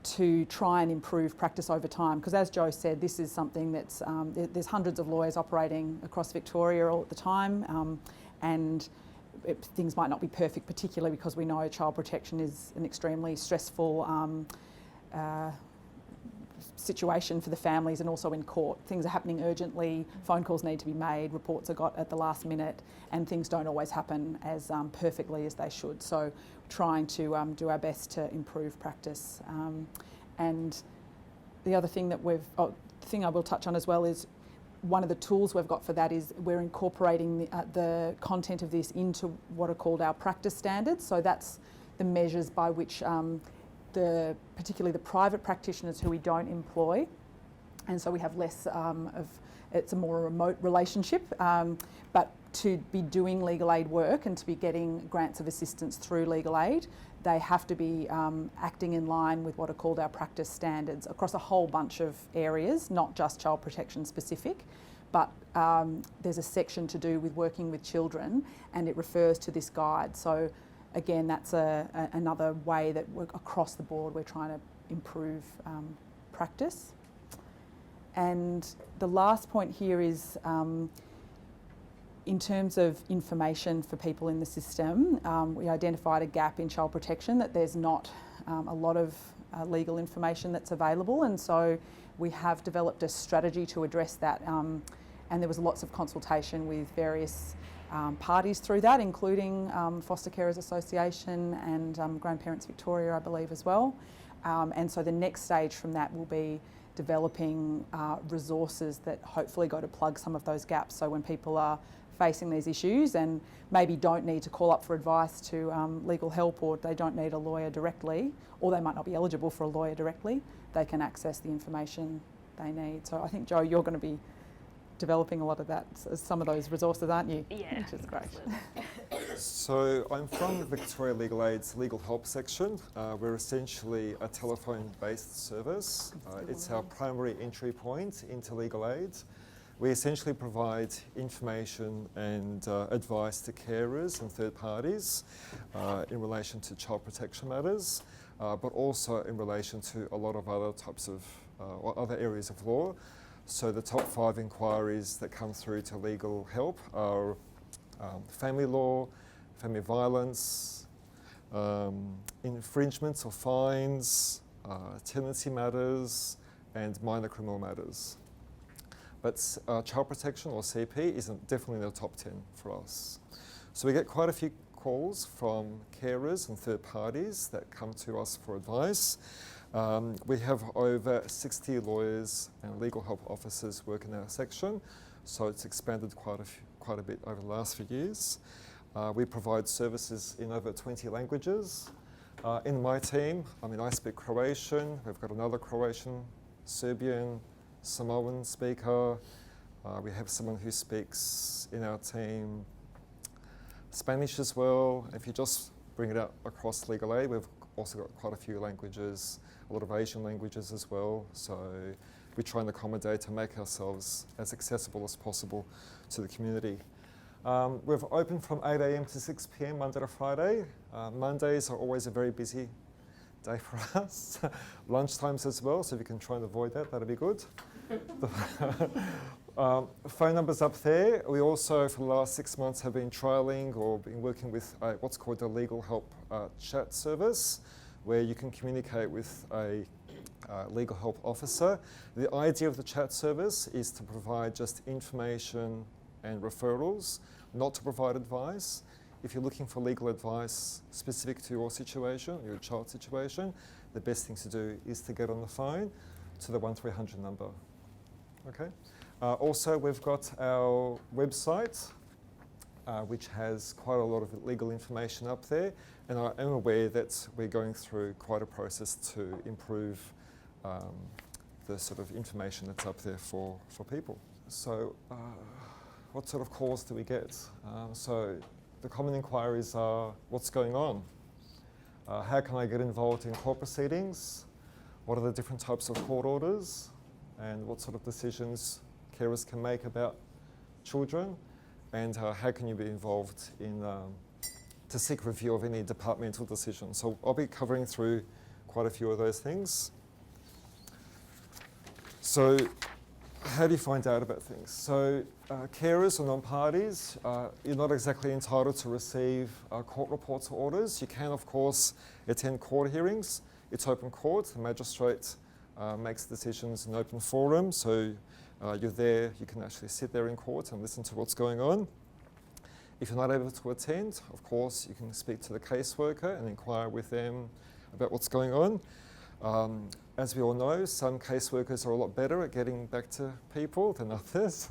to try and improve practice over time, because as Joe said, this is something that's, there's hundreds of lawyers operating across Victoria all at the time, and things might not be perfect, particularly because we know child protection is an extremely stressful situation for the families, and also in court. Things are happening urgently, phone calls need to be made, reports are got at the last minute, and things don't always happen as perfectly as they should. So trying to do our best to improve practice. And the other thing that the thing I will touch on as well is one of the tools we've got for that is we're incorporating the content of this into what are called our practice standards. So that's the measures by which particularly the private practitioners who we don't employ, and so we have less it's a more remote relationship, but to be doing legal aid work and to be getting grants of assistance through legal aid, they have to be acting in line with what are called our practice standards across a whole bunch of areas, not just child protection specific, but there's a section to do with working with children, and it refers to this guide. So again, that's another way that across the board we're trying to improve practice. And the last point here is in terms of information for people in the system, we identified a gap in child protection, that there's not a lot of legal information that's available, and so we have developed a strategy to address that, and there was lots of consultation with various parties through that, including Foster Carers Association and Grandparents Victoria, I believe, as well. And so the next stage from that will be developing resources that hopefully go to plug some of those gaps. So when people are facing these issues and maybe don't need to call up for advice to legal help, or they don't need a lawyer directly, or they might not be eligible for a lawyer directly, they can access the information they need. So I think, Joe, you're going to be developing a lot of that, some of those resources, aren't you?
Yeah.
Which is great.
So I'm from Victoria Legal Aid's Legal Help section. We're essentially a telephone-based service. It's our primary entry point into legal aid. We essentially provide information and advice to carers and third parties in relation to child protection matters, but also in relation to a lot of other types of or other areas of law. So the top 5 inquiries that come through to legal help are family law, family violence, infringements or fines, tenancy matters, and minor criminal matters. But child protection, or CP, isn't definitely in the top 10 for us. So we get quite a few calls from carers and third parties that come to us for advice. We have over 60 lawyers and legal help officers working in our section, so it's expanded quite a bit over the last few years. We provide services in over 20 languages. In my team, I speak Croatian. We've got another Croatian, Serbian, Samoan speaker. We have someone who speaks in our team Spanish as well. If you just bring it out across legal aid, we've also got quite a few languages, a lot of Asian languages as well. So we try and accommodate and make ourselves as accessible as possible to the community. We're open from 8 a.m. to 6 p.m. Monday to Friday. Mondays are always a very busy day for us. Lunchtimes as well, so if you can try and avoid that, that'd be good. Phone numbers up there. We also, for the last 6 months, have been trialling or been working with what's called the Legal Help chat service, where you can communicate with a legal help officer. The idea of the chat service is to provide just information and referrals, not to provide advice. If you're looking for legal advice specific to your situation, your child's situation, the best thing to do is to get on the phone to the 1300 number. Okay. Also, we've got our website, which has quite a lot of legal information up there, and I am aware that we're going through quite a process to improve the sort of information that's up there for people. So, what sort of calls do we get? So, the common inquiries are, what's going on? How can I get involved in court proceedings? What are the different types of court orders? And what sort of decisions carers can make about children? And how can you be involved in to seek review of any departmental decisions? So I'll be covering through quite a few of those things. So how do you find out about things? So carers or non-parties, you're not exactly entitled to receive court reports or orders. You can, of course, attend court hearings. It's open court. The magistrate makes decisions in open forum. So you're there, you can actually sit there in court and listen to what's going on. If you're not able to attend, of course, you can speak to the caseworker and inquire with them about what's going on. As we all know, some caseworkers are a lot better at getting back to people than others.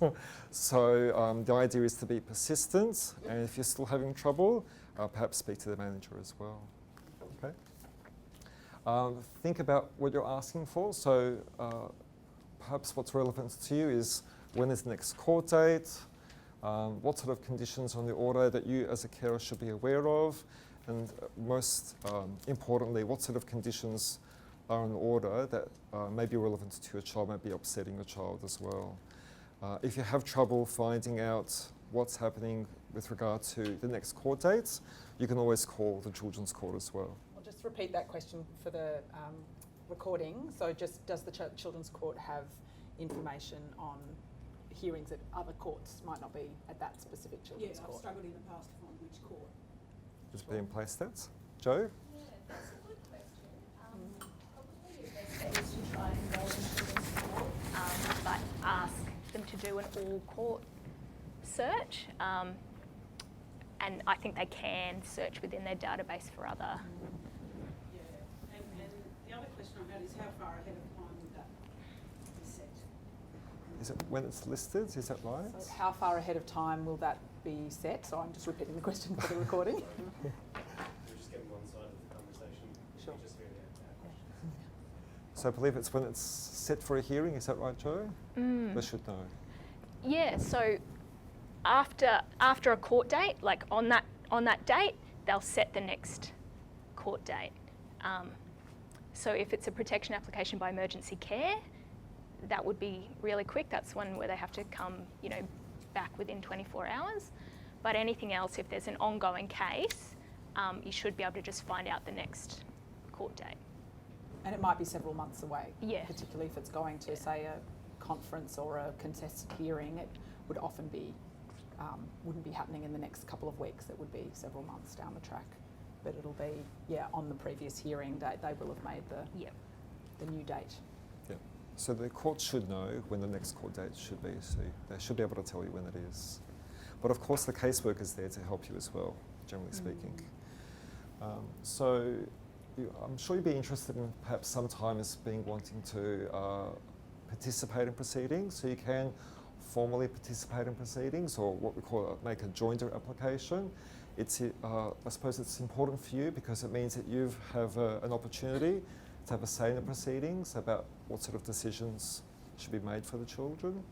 So the idea is to be persistent, and if you're still having trouble, perhaps speak to the manager as well. Okay. Think about what you're asking for. So perhaps what's relevant to you is, when is the next court date? What sort of conditions on the order that you as a carer should be aware of? And most importantly, what sort of conditions are on order that may be relevant to your child, may be upsetting your child as well. If you have trouble finding out what's happening with regard to the next court dates, you can always call the Children's Court as well.
I'll just repeat that question for the recording. So just, does the Children's Court have information on hearings that other courts might not be at that specific Children's Court?
I've struggled in the past to find which court.
Is it being placed at? Joe?
Yeah, that's a good question. Probably your best bet is to try and enroll in Children's Court, but ask them to do an all-court search. And I think they can search within their database for other.
Yeah, and the other question I had is, how far ahead of time would that be set?
Is it when it's listed? Is that right?
So how far ahead of time will that be set? So I'm just repeating the question for the recording.
We're just getting one side of the conversation.
Sure.
We just heard our question.
So I believe it's when it's set for a hearing. Is that right, Joe? They should know.
Yeah, so after a court date, like on that date, they'll set the next court date. So if it's a protection application by emergency care, that would be really quick. That's one where they have to come, back within 24 hours. But anything else, if there's an ongoing case, you should be able to just find out the next court date.
And it might be several months away.
Yeah.
Particularly if it's going to, say, a conference or a contested hearing, it would often be, wouldn't be happening in the next couple of weeks. It would be several months down the track. But it'll be, on the previous hearing date, they will have made the new date.
Yeah. So the court should know when the next court date should be, so they should be able to tell you when it is. But of course the caseworker is there to help you as well, generally speaking. I'm sure you'd be interested in perhaps sometimes wanting to participate in proceedings. So you can formally participate in proceedings, or what we call make a joinder application. I suppose it's important for you because it means that you have an opportunity to have a say in the proceedings about what sort of decisions should be made for the children.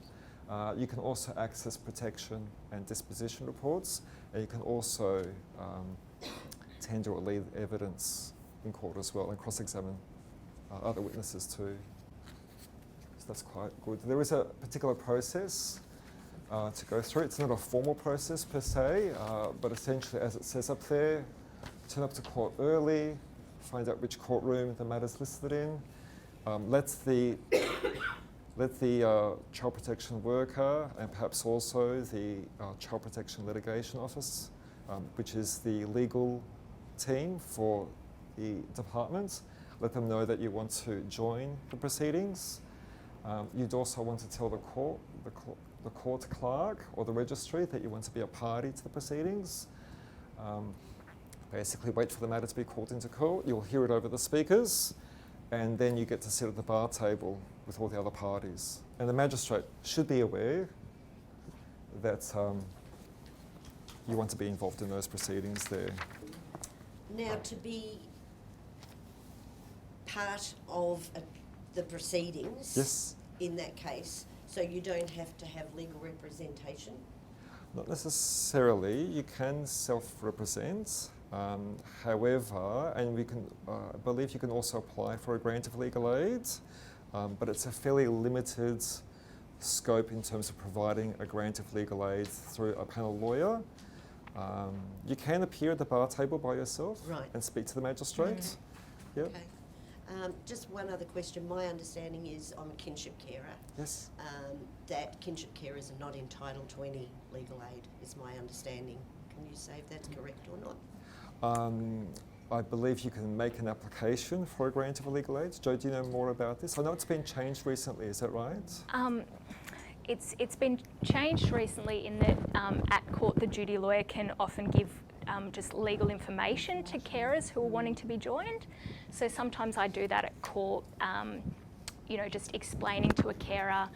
You can also access protection and disposition reports, and you can also tender or lead evidence in court as well and cross-examine other witnesses too. So that's quite good. There is a particular process to go through. It's not a formal process per se, but essentially, as it says up there, turn up to court early, find out which courtroom the matter's listed in, let the child protection worker and perhaps also the child protection litigation office, which is the legal team for the department, let them know that you want to join the proceedings. You'd also want to tell the court clerk or the registry that you want to be a party to the proceedings. Basically wait for the matter to be called into court. You'll hear it over the speakers, and then you get to sit at the bar table with all the other parties. And the magistrate should be aware that you want to be involved in those proceedings there.
Now, to be part of the proceedings,
Yes.
in that case, so you don't have to have legal representation?
Not necessarily. You can self-represent. However, and we can, I believe you can also apply for a grant of legal aid, but it's a fairly limited scope in terms of providing a grant of legal aid through a panel lawyer. You can appear at the bar table by yourself and speak to the magistrate. Yep.
Okay. Just one other question. My understanding is I'm a kinship carer.
Yes.
That kinship carers are not entitled to any legal aid, is my understanding. Can you say if that's correct or not?
I believe you can make an application for a grant of legal aid. Jo, do you know more about this? I know it's been changed recently, is that right?
It's been changed recently in that at court the duty lawyer can often give just legal information to carers who are wanting to be joined. So sometimes I do that at court, just explaining to a carer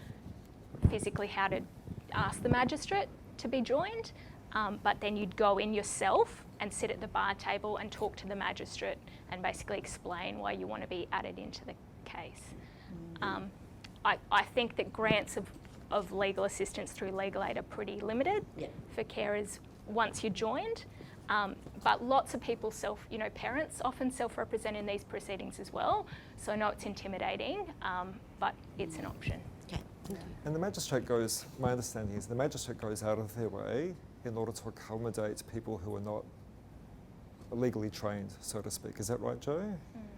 physically how to ask the magistrate to be joined, but then you'd go in yourself and sit at the bar table and talk to the magistrate and basically explain why you want to be added into the case. I think that grants of legal assistance through legal aid are pretty limited for carers once you're joined. But lots of people parents often self-represent in these proceedings as well. So I know it's intimidating, but it's an option.
Okay.
And the magistrate my understanding is the magistrate goes out of their way in order to accommodate people who are not legally trained, so to speak. Is that right, Jo?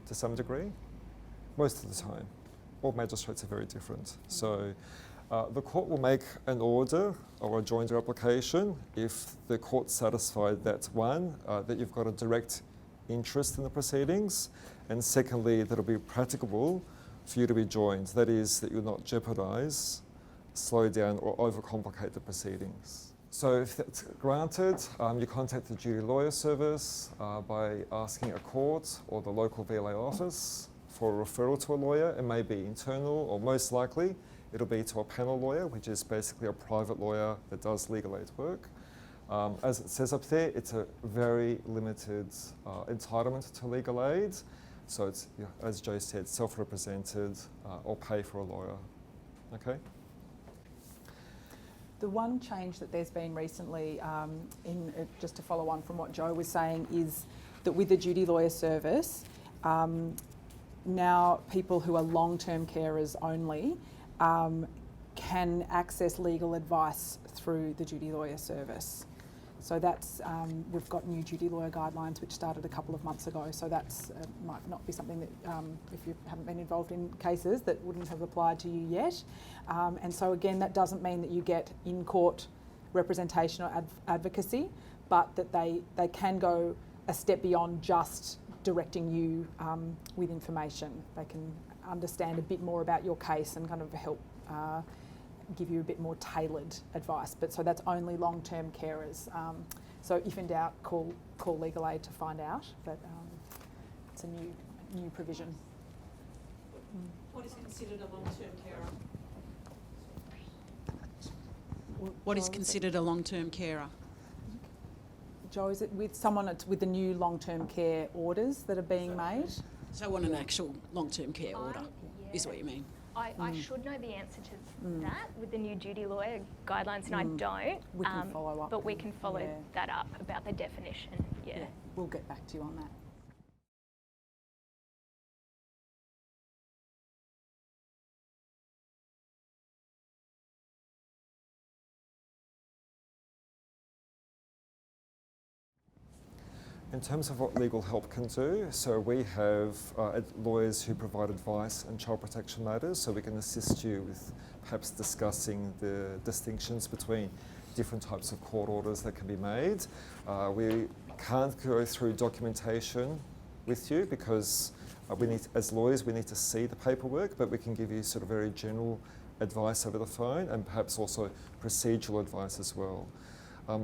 To some degree? Most of the time. All magistrates are very different. So the court will make an order or a joinder application if the court's satisfied that one, that you've got a direct interest in the proceedings, and secondly, that it'll be practicable for you to be joined. That is, that you'll not jeopardise, slow down or overcomplicate the proceedings. So if that's granted, you contact the duty lawyer service by asking a court or the local VLA office for a referral to a lawyer. It may be internal, or most likely it'll be to a panel lawyer, which is basically a private lawyer that does legal aid work. As it says up there, it's a very limited entitlement to legal aid. So it's, as Jo said, self-represented or pay for a lawyer. Okay?
The one change that there's been recently, just to follow on from what Joe was saying, is that with the duty lawyer service, now people who are long-term carers only can access legal advice through the duty lawyer service. So that's, we've got new duty lawyer guidelines which started a couple of months ago, so that's might not be something that, if you haven't been involved in cases, that wouldn't have applied to you yet. And so again, that doesn't mean that you get in-court representation or advocacy, but that they can go a step beyond just directing you with information. They can understand a bit more about your case and kind of help give you a bit more tailored advice. But so that's only long-term carers. So if in doubt, call legal aid to find out. But it's a new provision.
What is considered a long-term carer?
What is considered a long-term carer?
Joe, is it with someone with the new long-term care orders that are being made?
So on an actual long-term care order, is what you mean?
I should know the answer to that with the new duty lawyer guidelines, and I don't.
We can follow up.
But we can follow that up about the definition. Yeah.
We'll get back to you on that.
In terms of what legal help can do, so we have lawyers who provide advice in child protection matters, so we can assist you with perhaps discussing the distinctions between different types of court orders that can be made. We can't go through documentation with you because as lawyers we need to see the paperwork, but we can give you sort of very general advice over the phone and perhaps also procedural advice as well.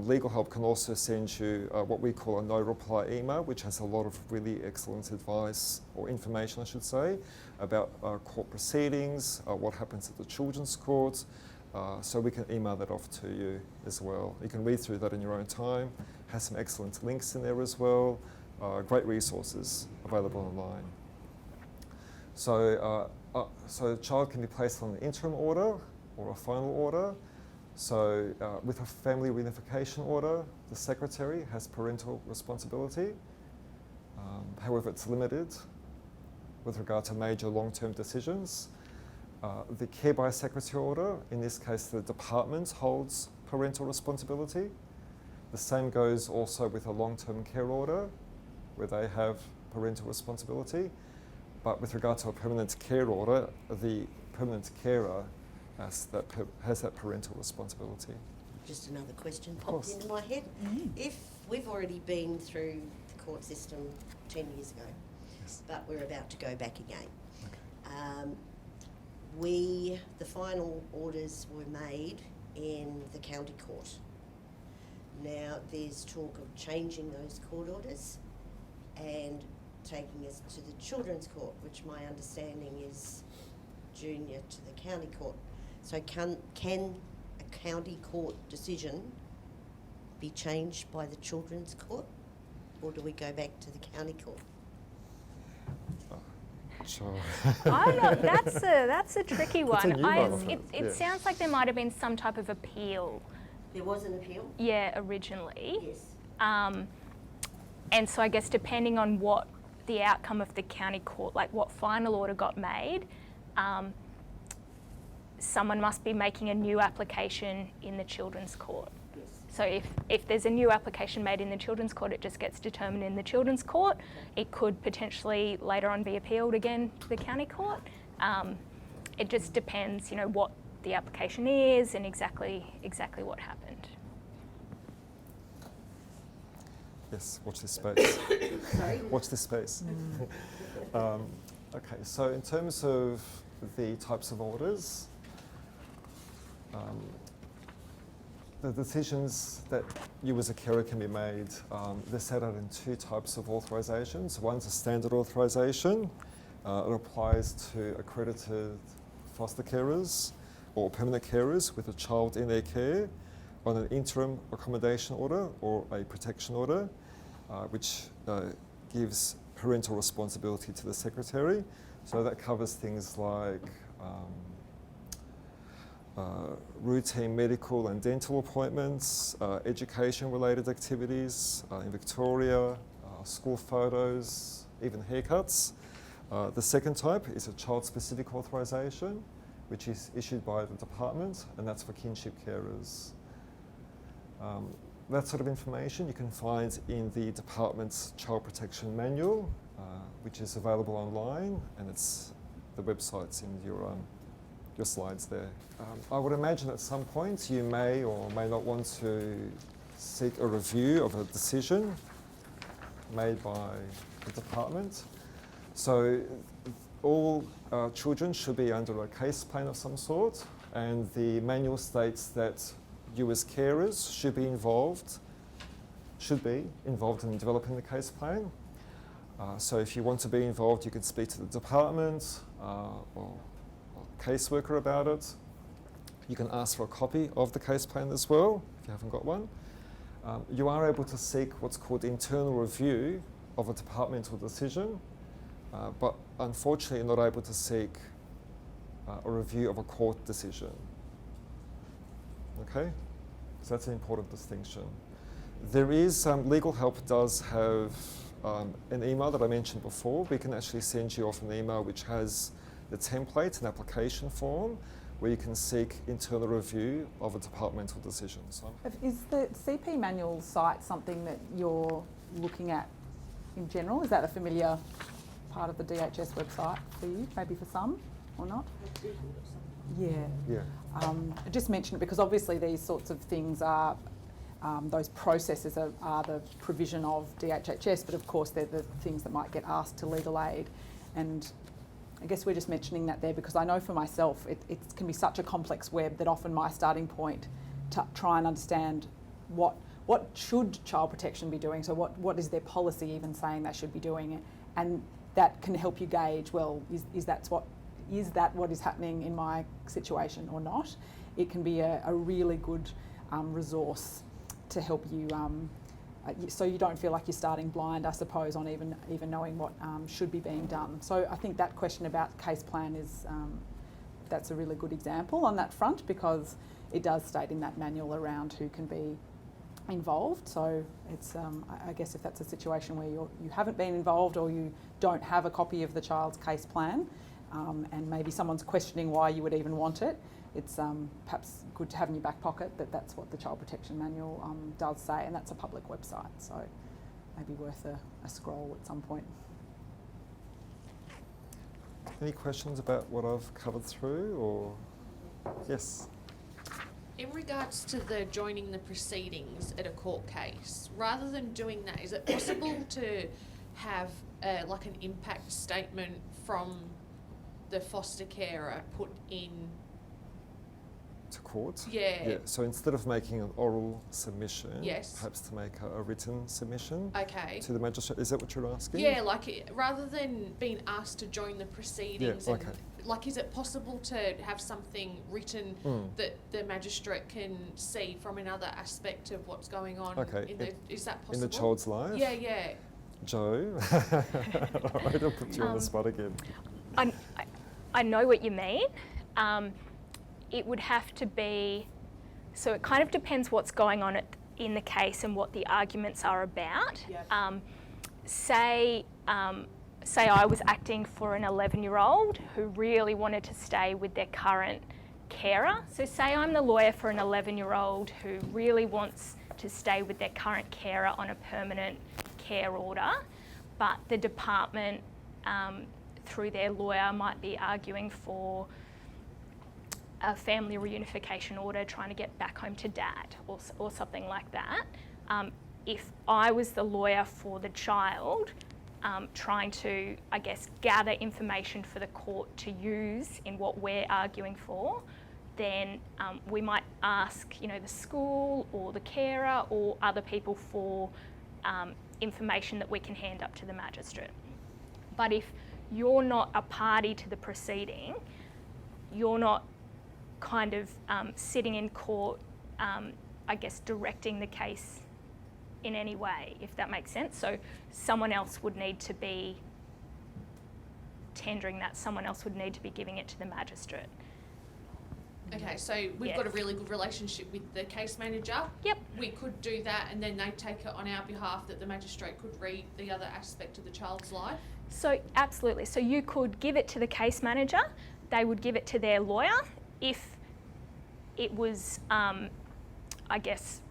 Legal help can also send you what we call a no-reply email, which has a lot of really excellent advice, or information I should say, about court proceedings, what happens at the children's court, so we can email that off to you as well. You can read through that in your own time, has some excellent links in there as well, great resources available online. So the child can be placed on an interim order or a final order. So with a family reunification order, the secretary has parental responsibility. However, it's limited with regard to major long-term decisions. The care by secretary order, in this case, the department holds parental responsibility. The same goes also with a long-term care order, where they have parental responsibility. But with regard to a permanent care order, the permanent carer has that parental responsibility.
Just another question popped into my head. If we've already been through the court system 10 years ago, but we're about to go back again, the final orders were made in the county court. Now there's talk of changing those court orders and taking us to the children's court, which my understanding is junior to the county court. So can a county court decision be changed by the children's court, or do we go back to the county court?
Sure.
That's a tricky one.
It
sounds like there might have been some type of appeal.
There was an appeal?
Yeah, originally.
Yes.
And so I guess depending on what the outcome of the county court, like what final order got made, someone must be making a new application in the children's court.
Yes.
So if there's a new application made in the children's court, it just gets determined in the children's court. It could potentially later on be appealed again to the county court. It just depends, what the application is and exactly what happened.
Yes, watch this space.
Sorry?
Watch this space. Okay, so in terms of the types of orders, the decisions that you as a carer can be made, they're set out in two types of authorisations. One's a standard authorisation. It applies to accredited foster carers or permanent carers with a child in their care on an interim accommodation order or a protection order, which gives parental responsibility to the secretary. So that covers things like routine medical and dental appointments, education-related activities in Victoria, school photos, even haircuts. The second type is a child-specific authorisation, which is issued by the department, and that's for kinship carers. That sort of information you can find in the department's Child Protection Manual, which is available online, and the website's in your slides there. I would imagine at some point you may or may not want to seek a review of a decision made by the department. So all children should be under a case plan of some sort, and the manual states that you as carers should be involved in developing the case plan. So if you want to be involved, you can speak to the department or caseworker about it. You can ask for a copy of the case plan as well, if you haven't got one. You are able to seek what's called internal review of a departmental decision, but unfortunately you're not able to seek a review of a court decision. Okay? So that's an important distinction. There is, Legal Help does have an email that I mentioned before. We can actually send you off an email which has the template and application form where you can seek internal review of a departmental decision. So
Is the CP manual site something that you're looking at in general? Is that a familiar part of the DHS website for you, maybe for some or not? Yeah.
Yeah.
I just mentioned it because obviously these sorts of things are, those processes are the provision of DHHS, but of course they're the things that might get asked to legal aid. And I guess we're just mentioning that there because I know for myself it can be such a complex web that often my starting point to try and understand what should child protection be doing, so what is their policy even saying they should be doing, and that can help you gauge, well, is that what is happening in my situation or not? It can be a really good resource to help you, so you don't feel like you're starting blind, I suppose, on even knowing what should be being done. So I think that question about case plan is, that's a really good example on that front because it does state in that manual around who can be involved. So it's, I guess if that's a situation where you haven't been involved or you don't have a copy of the child's case plan, and maybe someone's questioning why you would even want it, it's perhaps good to have in your back pocket that that's what the Child Protection Manual does say, and that's a public website, so maybe worth a scroll at some point.
Any questions about what I've covered through, or yes?
In regards to the joining the proceedings at a court case, rather than doing that, is it possible to have like an impact statement from the foster carer put in
To court?
Yeah.
So instead of making an oral submission,
yes,
perhaps to make a written submission to the magistrate. Is that what you're asking?
Yeah, like rather than being asked to join the proceedings,
okay.
Like is it possible to have something written that the magistrate can see from another aspect of what's going on? Is that possible?
In the child's life?
Yeah.
Joe, I don't put you on the spot again.
I know what you mean. It would have to be, so it kind of depends what's going on in the case and what the arguments are about. Yep. Say I was acting for an 11-year-old who really wanted to stay with their current carer. So say I'm the lawyer for an 11-year-old who really wants to stay with their current carer on a permanent care order, but the department, through their lawyer, might be arguing for a family reunification order, trying to get back home to dad or something like that. If I was the lawyer for the child, trying to, I guess, gather information for the court to use in what we're arguing for, then we might ask, the school or the carer or other people for information that we can hand up to the magistrate. But if you're not a party to the proceeding, you're not kind of sitting in court, I guess, directing the case in any way, if that makes sense. So someone else would need to be tendering that, someone else would need to be giving it to the magistrate.
Okay, so we've
Yes.
got a really good relationship with the case manager.
Yep.
We could do that, and then they take it on our behalf that the magistrate could read the other aspect of the child's life.
So absolutely. So you could give it to the case manager. They would give it to their lawyer if it was, I guess,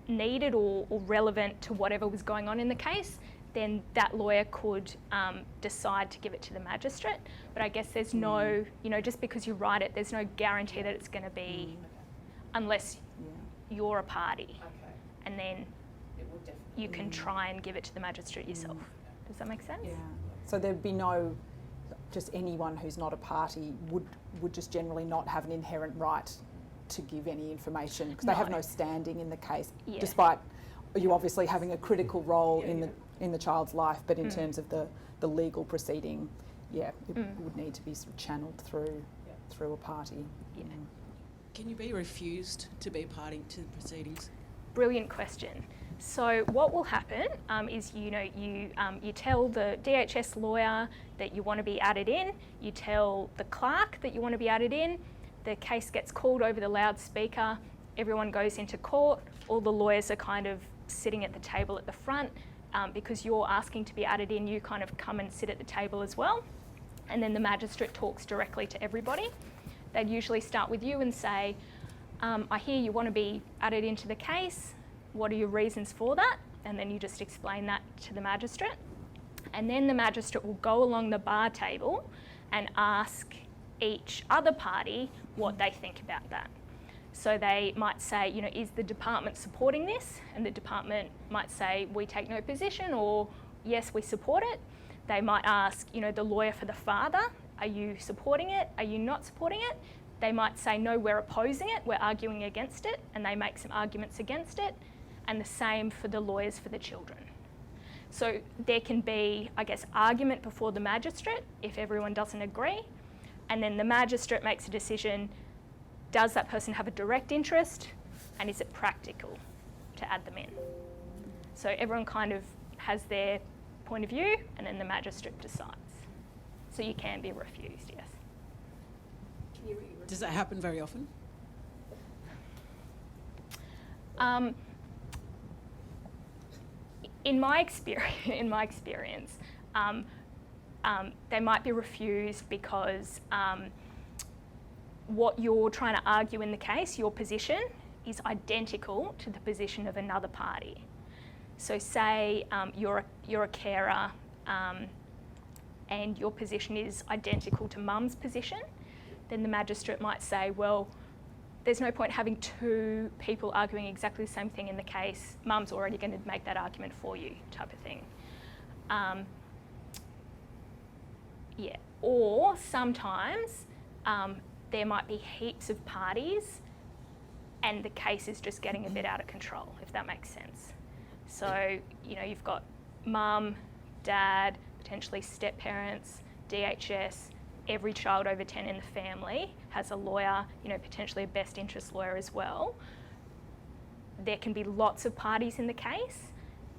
needed or relevant to whatever was going on in the case. Then that lawyer could decide to give it to the magistrate. But I guess there's no, just because you write it, there's no guarantee that it's going to be, unless you're a party.
Okay.
And then
It would definitely.
you can try and give it to the magistrate yourself. Does that make sense?
Yeah. So there'd be no, just anyone who's not a party would just generally not have an inherent right to give any information because they have
No.
no standing in the case,
Yeah.
despite you obviously having a critical role in the child's life. But in terms of the legal proceeding, it would need to be sort of channeled through a party.
Yeah.
Can you be refused to be a party to the proceedings?
Brilliant question. So what will happen is, you tell the DHS lawyer that you want to be added in, you tell the clerk that you want to be added in, the case gets called over the loudspeaker, everyone goes into court, all the lawyers are kind of sitting at the table at the front. Because you're asking to be added in, you kind of come and sit at the table as well. And then the magistrate talks directly to everybody. They'd usually start with you and say, I hear you want to be added into the case. What are your reasons for that? And then you just explain that to the magistrate. And then the magistrate will go along the bar table and ask each other party what they think about that. So they might say, is the department supporting this? And the department might say, we take no position, or yes, we support it. They might ask, the lawyer for the father, are you supporting it? Are you not supporting it? They might say, no, we're opposing it, we're arguing against it, and they make some arguments against it. And the same for the lawyers for the children. So there can be, I guess, argument before the magistrate if everyone doesn't agree. And then the magistrate makes a decision. Does that person have a direct interest, and is it practical to add them in? So everyone kind of has their point of view, and then the magistrate decides. So you can be refused, yes.
Does that happen very often?
In my experience, they might be refused because what you're trying to argue in the case, your position, is identical to the position of another party. So say you're a carer and your position is identical to mum's position, then the magistrate might say, well, there's no point having two people arguing exactly the same thing in the case. Mum's already going to make that argument for you, type of thing. Or sometimes there might be heaps of parties and the case is just getting a bit out of control, if that makes sense. So, you've got mum, dad, potentially step-parents, DHS, every child over 10 in the family has a lawyer, potentially a best interest lawyer as well. There can be lots of parties in the case,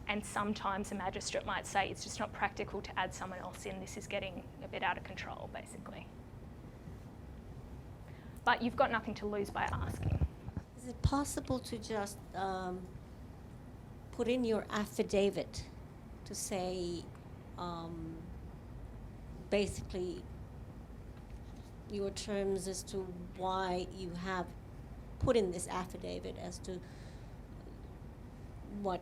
and sometimes a magistrate might say it's just not practical to add someone else in, this is getting a bit out of control, basically. But you've got nothing to lose by asking.
Is it possible to just put in your affidavit to say basically your terms as to why you have put in this affidavit as to what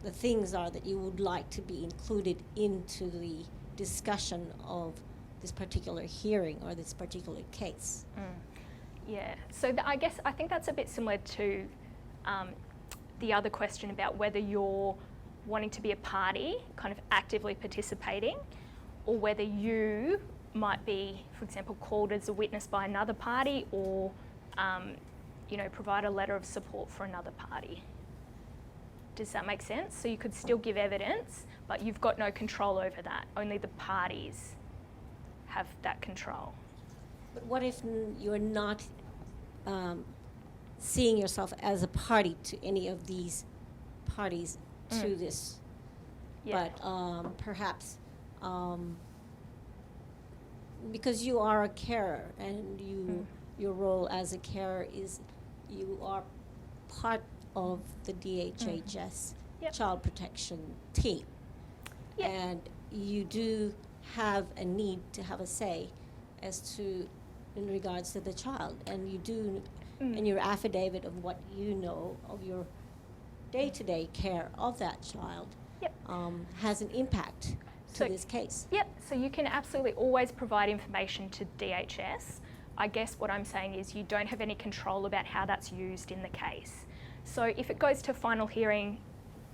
the things are that you would like to be included into the discussion of this particular hearing or this particular case?
Yeah, so I think that's a bit similar to the other question about whether you're wanting to be a party, kind of actively participating, or whether you might be, for example, called as a witness by another party, or provide a letter of support for another party. Does that make sense? So you could still give evidence, but you've got no control over that. Only the parties have that control.
But what if you're not seeing yourself as a party to any of these parties to this,
Yeah.
but perhaps because you are a carer and
your role as a carer is you are part of the DHHS
Yep.
child protection team.
Yep.
And you do have a need to have a say as to in regards to the child, and you do in your affidavit of what you know of your day-to-day care of that child
Yep.
has an impact to
So-
this case.
Yep, so you can absolutely always provide information to DHS. I guess what I'm saying is you don't have any control about how that's used in the case. So if it goes to final hearing,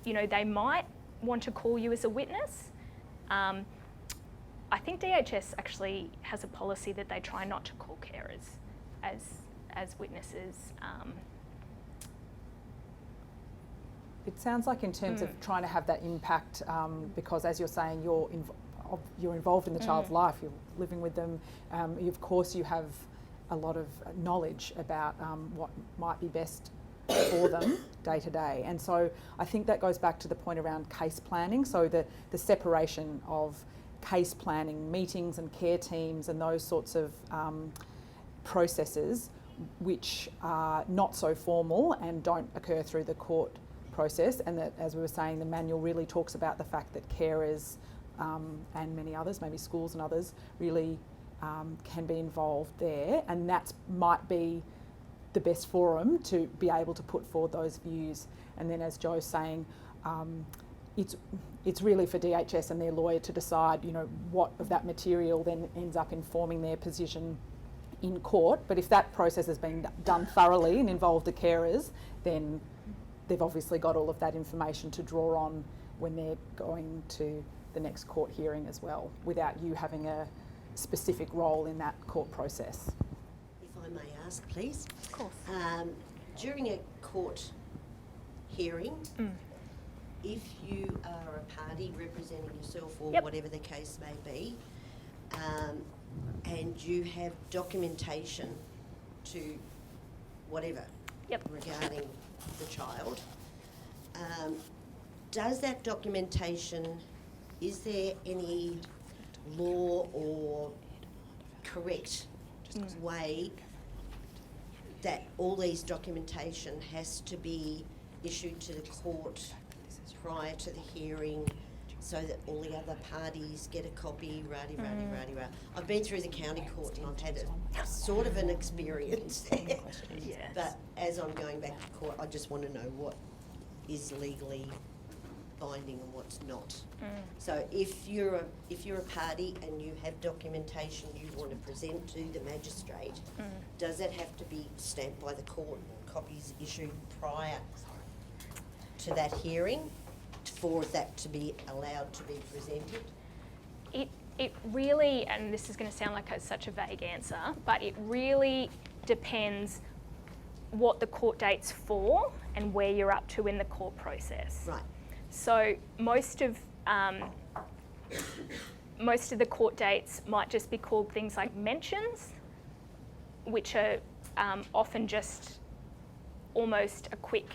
you know, they might want to call you as a witness. I think DHS actually has a policy that they try not to call carers as witnesses.
It sounds like in terms of trying to have that impact, because as you're saying, you're involved in the child's life, you're living with them. Of course, you have a lot of knowledge about what might be best for them day to day. And so I think that goes back to the point around case planning. So the separation of case planning, meetings and care teams and those sorts of processes which are not so formal and don't occur through the court process, and that, as we were saying, the manual really talks about the fact that carers and many others, maybe schools and others, really can be involved there, and that might be the best forum to be able to put forward those views. And then, as Joe's saying, it's really for DHS and their lawyer to decide, you know, what of that material then ends up informing their position in court. But if that process has been done thoroughly and involved the carers, then they've obviously got all of that information to draw on when they're going to the next court hearing as well, without you having a specific role in that court process.
If I may ask, please.
Of course.
During a court hearing, if you are a party representing yourself or
Yep.
whatever the case may be, and you have documentation to whatever
Yep.
regarding the child, does that documentation, is there any law or correct way that all these documentation has to be issued to the court prior to the hearing so that all the other parties get a copy, rah-de-rah-de-rah-de-rah? I've been through the county court and I've had a sort of an experience there.
Yes.
But as I'm going back to court, I just want to know what is legally binding and what's not. So if you're a party and you have documentation you want to present to the magistrate, does that have to be stamped by the court and copies issued prior to that hearing for that to be allowed to be presented?
It really, and this is going to sound like such a vague answer, but it really depends what the court date's for and where you're up to in the court process.
Right.
So most of the court dates might just be called things like mentions, which are often just almost a quick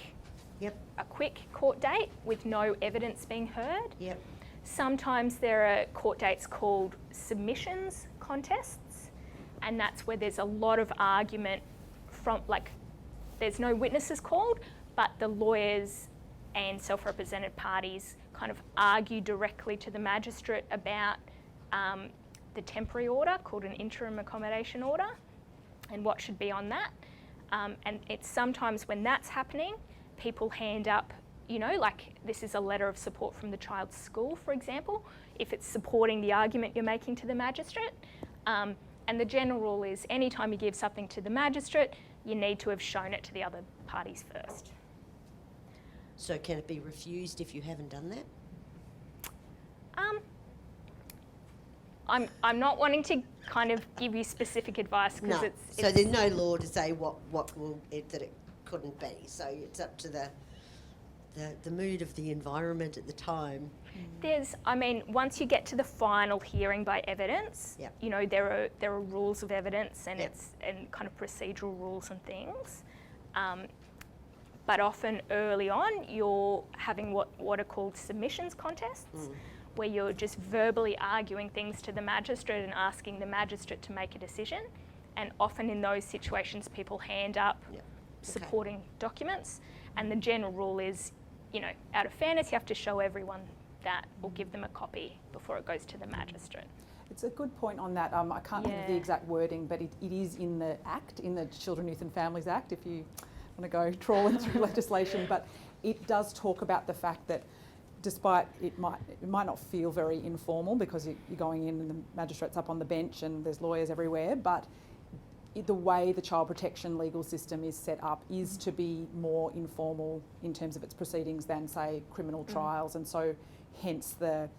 court date with no evidence being heard.
Yep.
Sometimes there are court dates called submissions contests, and that's where there's a lot of argument from, like, there's no witnesses called, but the lawyers and self-represented parties kind of argue directly to the magistrate about the temporary order called an interim accommodation order and what should be on that. And it's sometimes when that's happening, people hand up, you know, like this is a letter of support from the child's school, for example, if it's supporting the argument you're making to the magistrate. And the general rule is anytime you give something to the magistrate, you need to have shown it to the other parties first.
So can it be refused if you haven't done that?
I'm not wanting to kind of give you specific advice because
No.
it's
So there's no law to say what will it, that it couldn't be. So it's up to the mood of the environment at the time.
once you get to the final hearing by evidence,
Yep.
you know, there are rules of evidence and
Yep.
and kind of procedural rules and things. But often early on, you're having what are called submissions contests, where you're just verbally arguing things to the magistrate and asking the magistrate to make a decision. and often in those situations people hand up supporting documents, and the general rule is, you know, out of fairness, you have to show everyone that or give them a copy before it goes to the magistrate.
It's a good point on that. I can't think of the exact wording, but it is in the Act, in the Children, Youth and Families Act, if you want to go trawling through legislation. But it does talk about the fact that despite it might not feel very informal because you're going in and the magistrate's up on the bench and there's lawyers everywhere, but the way the child protection legal system is set up is to be more informal in terms of its proceedings than, say, criminal trials, and so hence the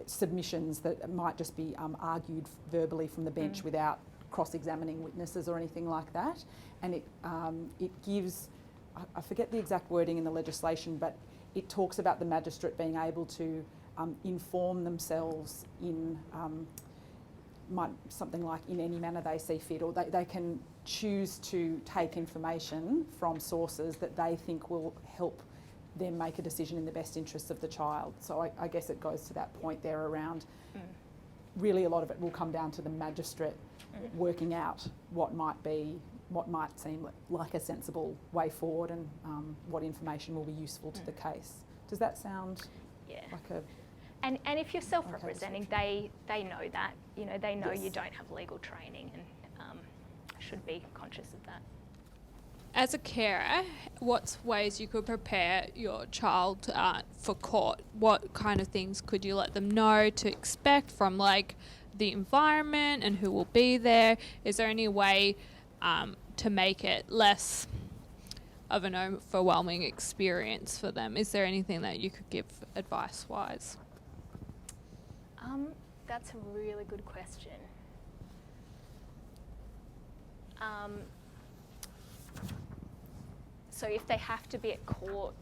submissions that might just be argued verbally from the bench without cross-examining witnesses or anything like that. And it gives, I forget the exact wording in the legislation, but it talks about the magistrate being able to inform themselves in something like in any manner they see fit, or they can choose to take information from sources that they think will help them make a decision in the best interests of the child. So I guess it goes to that point there around really a lot of it will come down to the magistrate working out what might seem like a sensible way forward, and what information will be useful to the case. Does that sound like a...
And if you're self-representing, they know that. You know, they know you don't have legal training, and should be conscious of that.
As a carer, what ways you could prepare your child for court? What kind of things could you let them know to expect from, like, the environment and who will be there? Is there any way to make it less of an overwhelming experience for them? Is there anything that you could give advice-wise?
That's a really good question. So if they have to be at court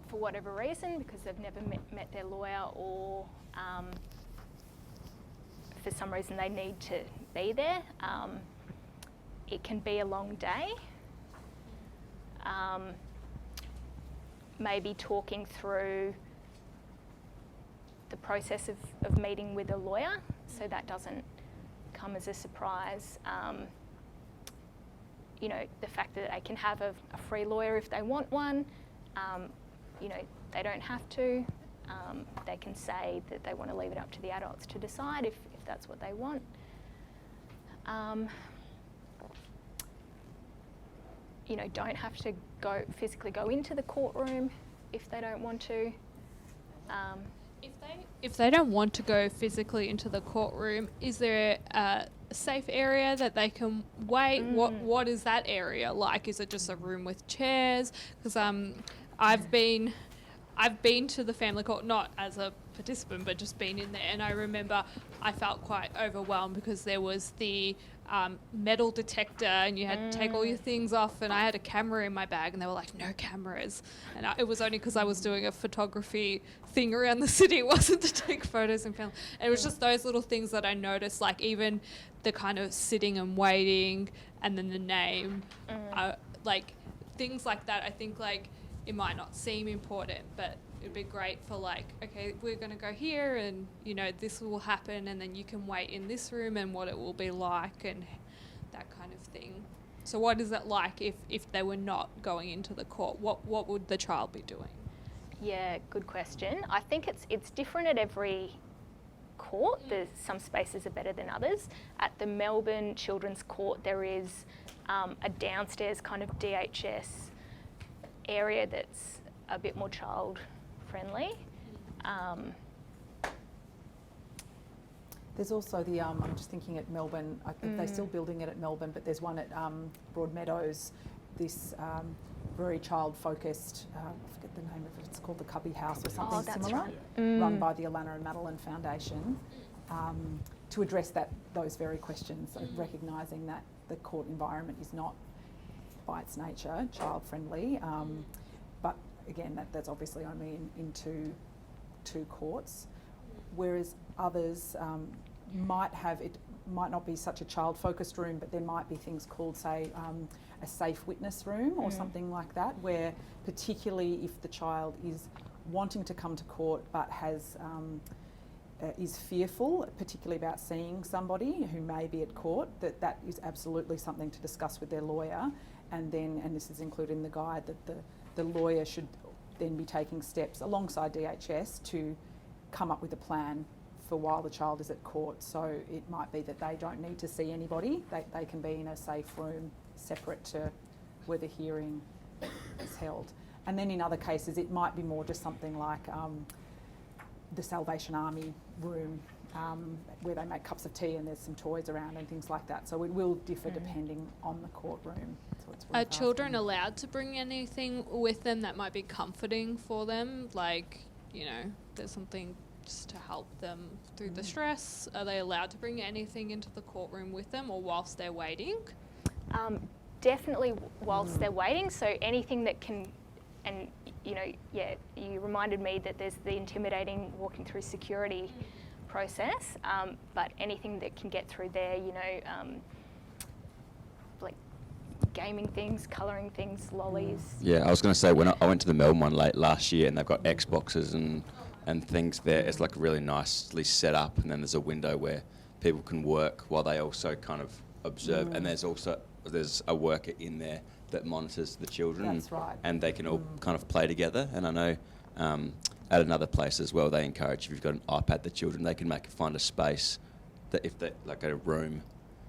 for whatever reason, because they've never met their lawyer, or for some reason they need to be there, it can be a long day. Maybe talking through the process of meeting with a lawyer, so that doesn't come as a surprise. You know, the fact that they can have a free lawyer if they want one. You know, they don't have to. They can say that they want to leave it up to the adults to decide if that's what they want. You know, don't have to physically go into the courtroom if they don't want to.
If they don't want to go physically into the courtroom, is there a safe area that they can wait? What is that area like? Is it just a room with chairs? Because I've been to the family court, not as a participant, but just been in there, and I remember I felt quite overwhelmed because there was the metal detector, and you had to take all your things off, and I had a camera in my bag, and they were like, no cameras. And it was only because I was doing a photography thing around the city. It wasn't to take photos and film. And it was just those little things that I noticed, like even the kind of sitting and waiting, and then the name, like things like that. I think, like, it might not seem important, but it'd be great for, like, okay, we're going to go here, and, you know, this will happen, and then you can wait in this room, and what it will be like, and that kind of thing. So what is it like if they were not going into the court? What would the child be doing?
Yeah, good question. I think it's different at every court. There's some spaces are better than others. At the Melbourne Children's Court, there is a downstairs kind of DHS area that's a bit more child friendly.
There's also the, I'm just thinking at Melbourne, I think they're still building it at Melbourne, but there's one at Broadmeadows, this very child-focused, I forget the name of it, it's called the Cubby House or something similar, run by the Alana and Madeline Foundation, to address those very questions, of recognising that the court environment is not, by its nature, child-friendly, but again, that's obviously only in two courts, whereas others might not be such a child-focused room, but there might be things called, say, a safe witness room or something like that, where particularly if the child is wanting to come to court but has is fearful, particularly about seeing somebody who may be at court, that is absolutely something to discuss with their lawyer. And then, and this is included in the guide, that the lawyer should then be taking steps alongside DHS to come up with a plan for while the child is at court. So it might be that they don't need to see anybody. They can be in a safe room separate to where the hearing is held. And then in other cases, it might be more just something like the Salvation Army room where they make cups of tea and there's some toys around and things like that. So it will differ depending on the courtroom. So it's
Are children allowed to bring anything with them that might be comforting for them? Like, you know, there's something just to help them through the stress. Are they allowed to bring anything into the courtroom with them or whilst they're waiting?
Definitely whilst they're waiting. So anything that can, and you know, yeah, you reminded me that there's the intimidating walking through security process, but anything that can get through there, you know, like gaming things, colouring things, lollies.
Yeah, I was going to say, when I went to the Melbourne one late last year, and they've got Xboxes and things there. It's like really nicely set up, and then there's a window where people can work while they also kind of observe. And there's a worker in there that monitors the children.
That's right.
And they can all kind of play together. And I know at another place as well, they encourage, if you've got an iPad, the children, they can find a space that if they, like a room,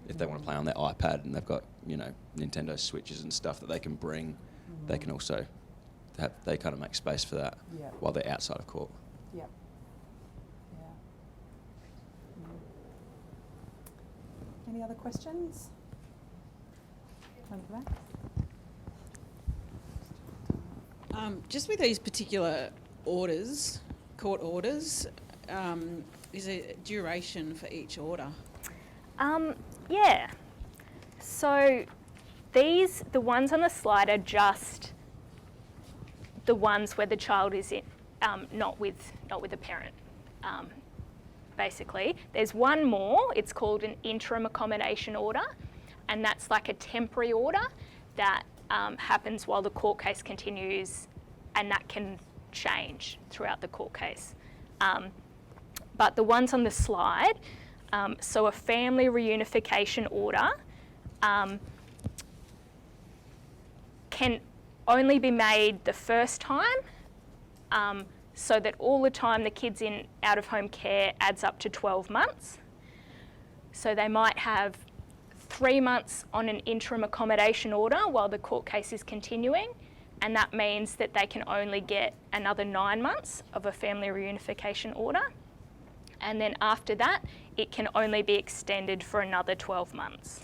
if they want to play on their iPad and they've got, you know, Nintendo Switches and stuff that they can bring, they can also they kind of make space for that while they're outside of court.
Yep. Yeah. Any other questions? Down at the back.
Just with these particular orders, court orders, is there a duration for each order?
Yeah. So the ones on the slide are just the ones where the child is in, not with a parent. Basically, there's one more. It's called an interim accommodation order, and that's like a temporary order that happens while the court case continues, and that can change throughout the court case. But the ones on the slide, so a family reunification order can only be made the first time, so that all the time the kid's in out-of-home care adds up to 12 months. So they might have 3 months on an interim accommodation order while the court case is continuing, and that means that they can only get another 9 months of a family reunification order. And then after that, it can only be extended for another 12 months.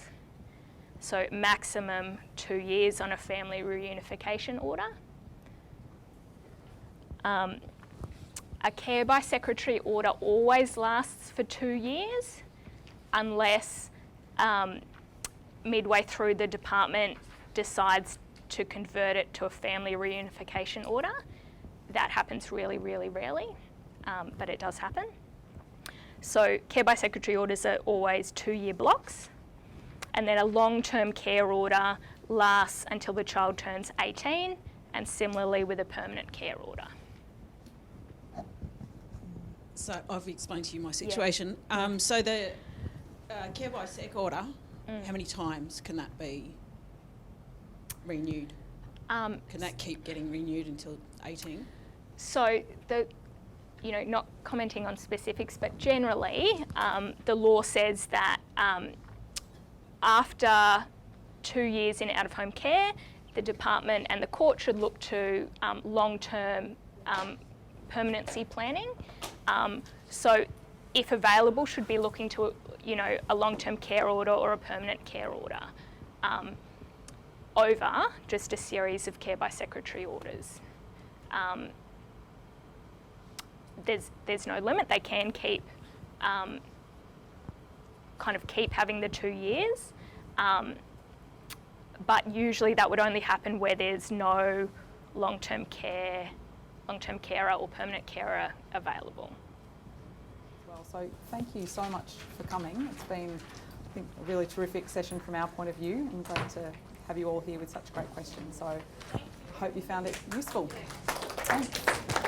So maximum 2 years on a family reunification order. A care by secretary order always lasts for 2 years unless midway through the department decides to convert it to a family reunification order. That happens really, really rarely, but it does happen. So care by secretary orders are always 2-year blocks, and then a long-term care order lasts until the child turns 18, and similarly with a permanent care order.
So I've explained to you my situation. So the care by sec order, how many times can that be renewed? Can that keep getting renewed until 18?
So not commenting on specifics, but generally the law says that after 2 years in out-of-home care, the department and the court should look to long-term permanency planning. So if available, should be looking to a long-term care order or a permanent care order over just a series of care by secretary orders. There's no limit. They can keep keep having the 2 years, but usually that would only happen where there's no long-term carer or permanent carer available.
Well, so thank you so much for coming. It's been, I think, a really terrific session from our point of view. I'm glad to have you all here with such great questions. So I hope you found it useful. Thanks.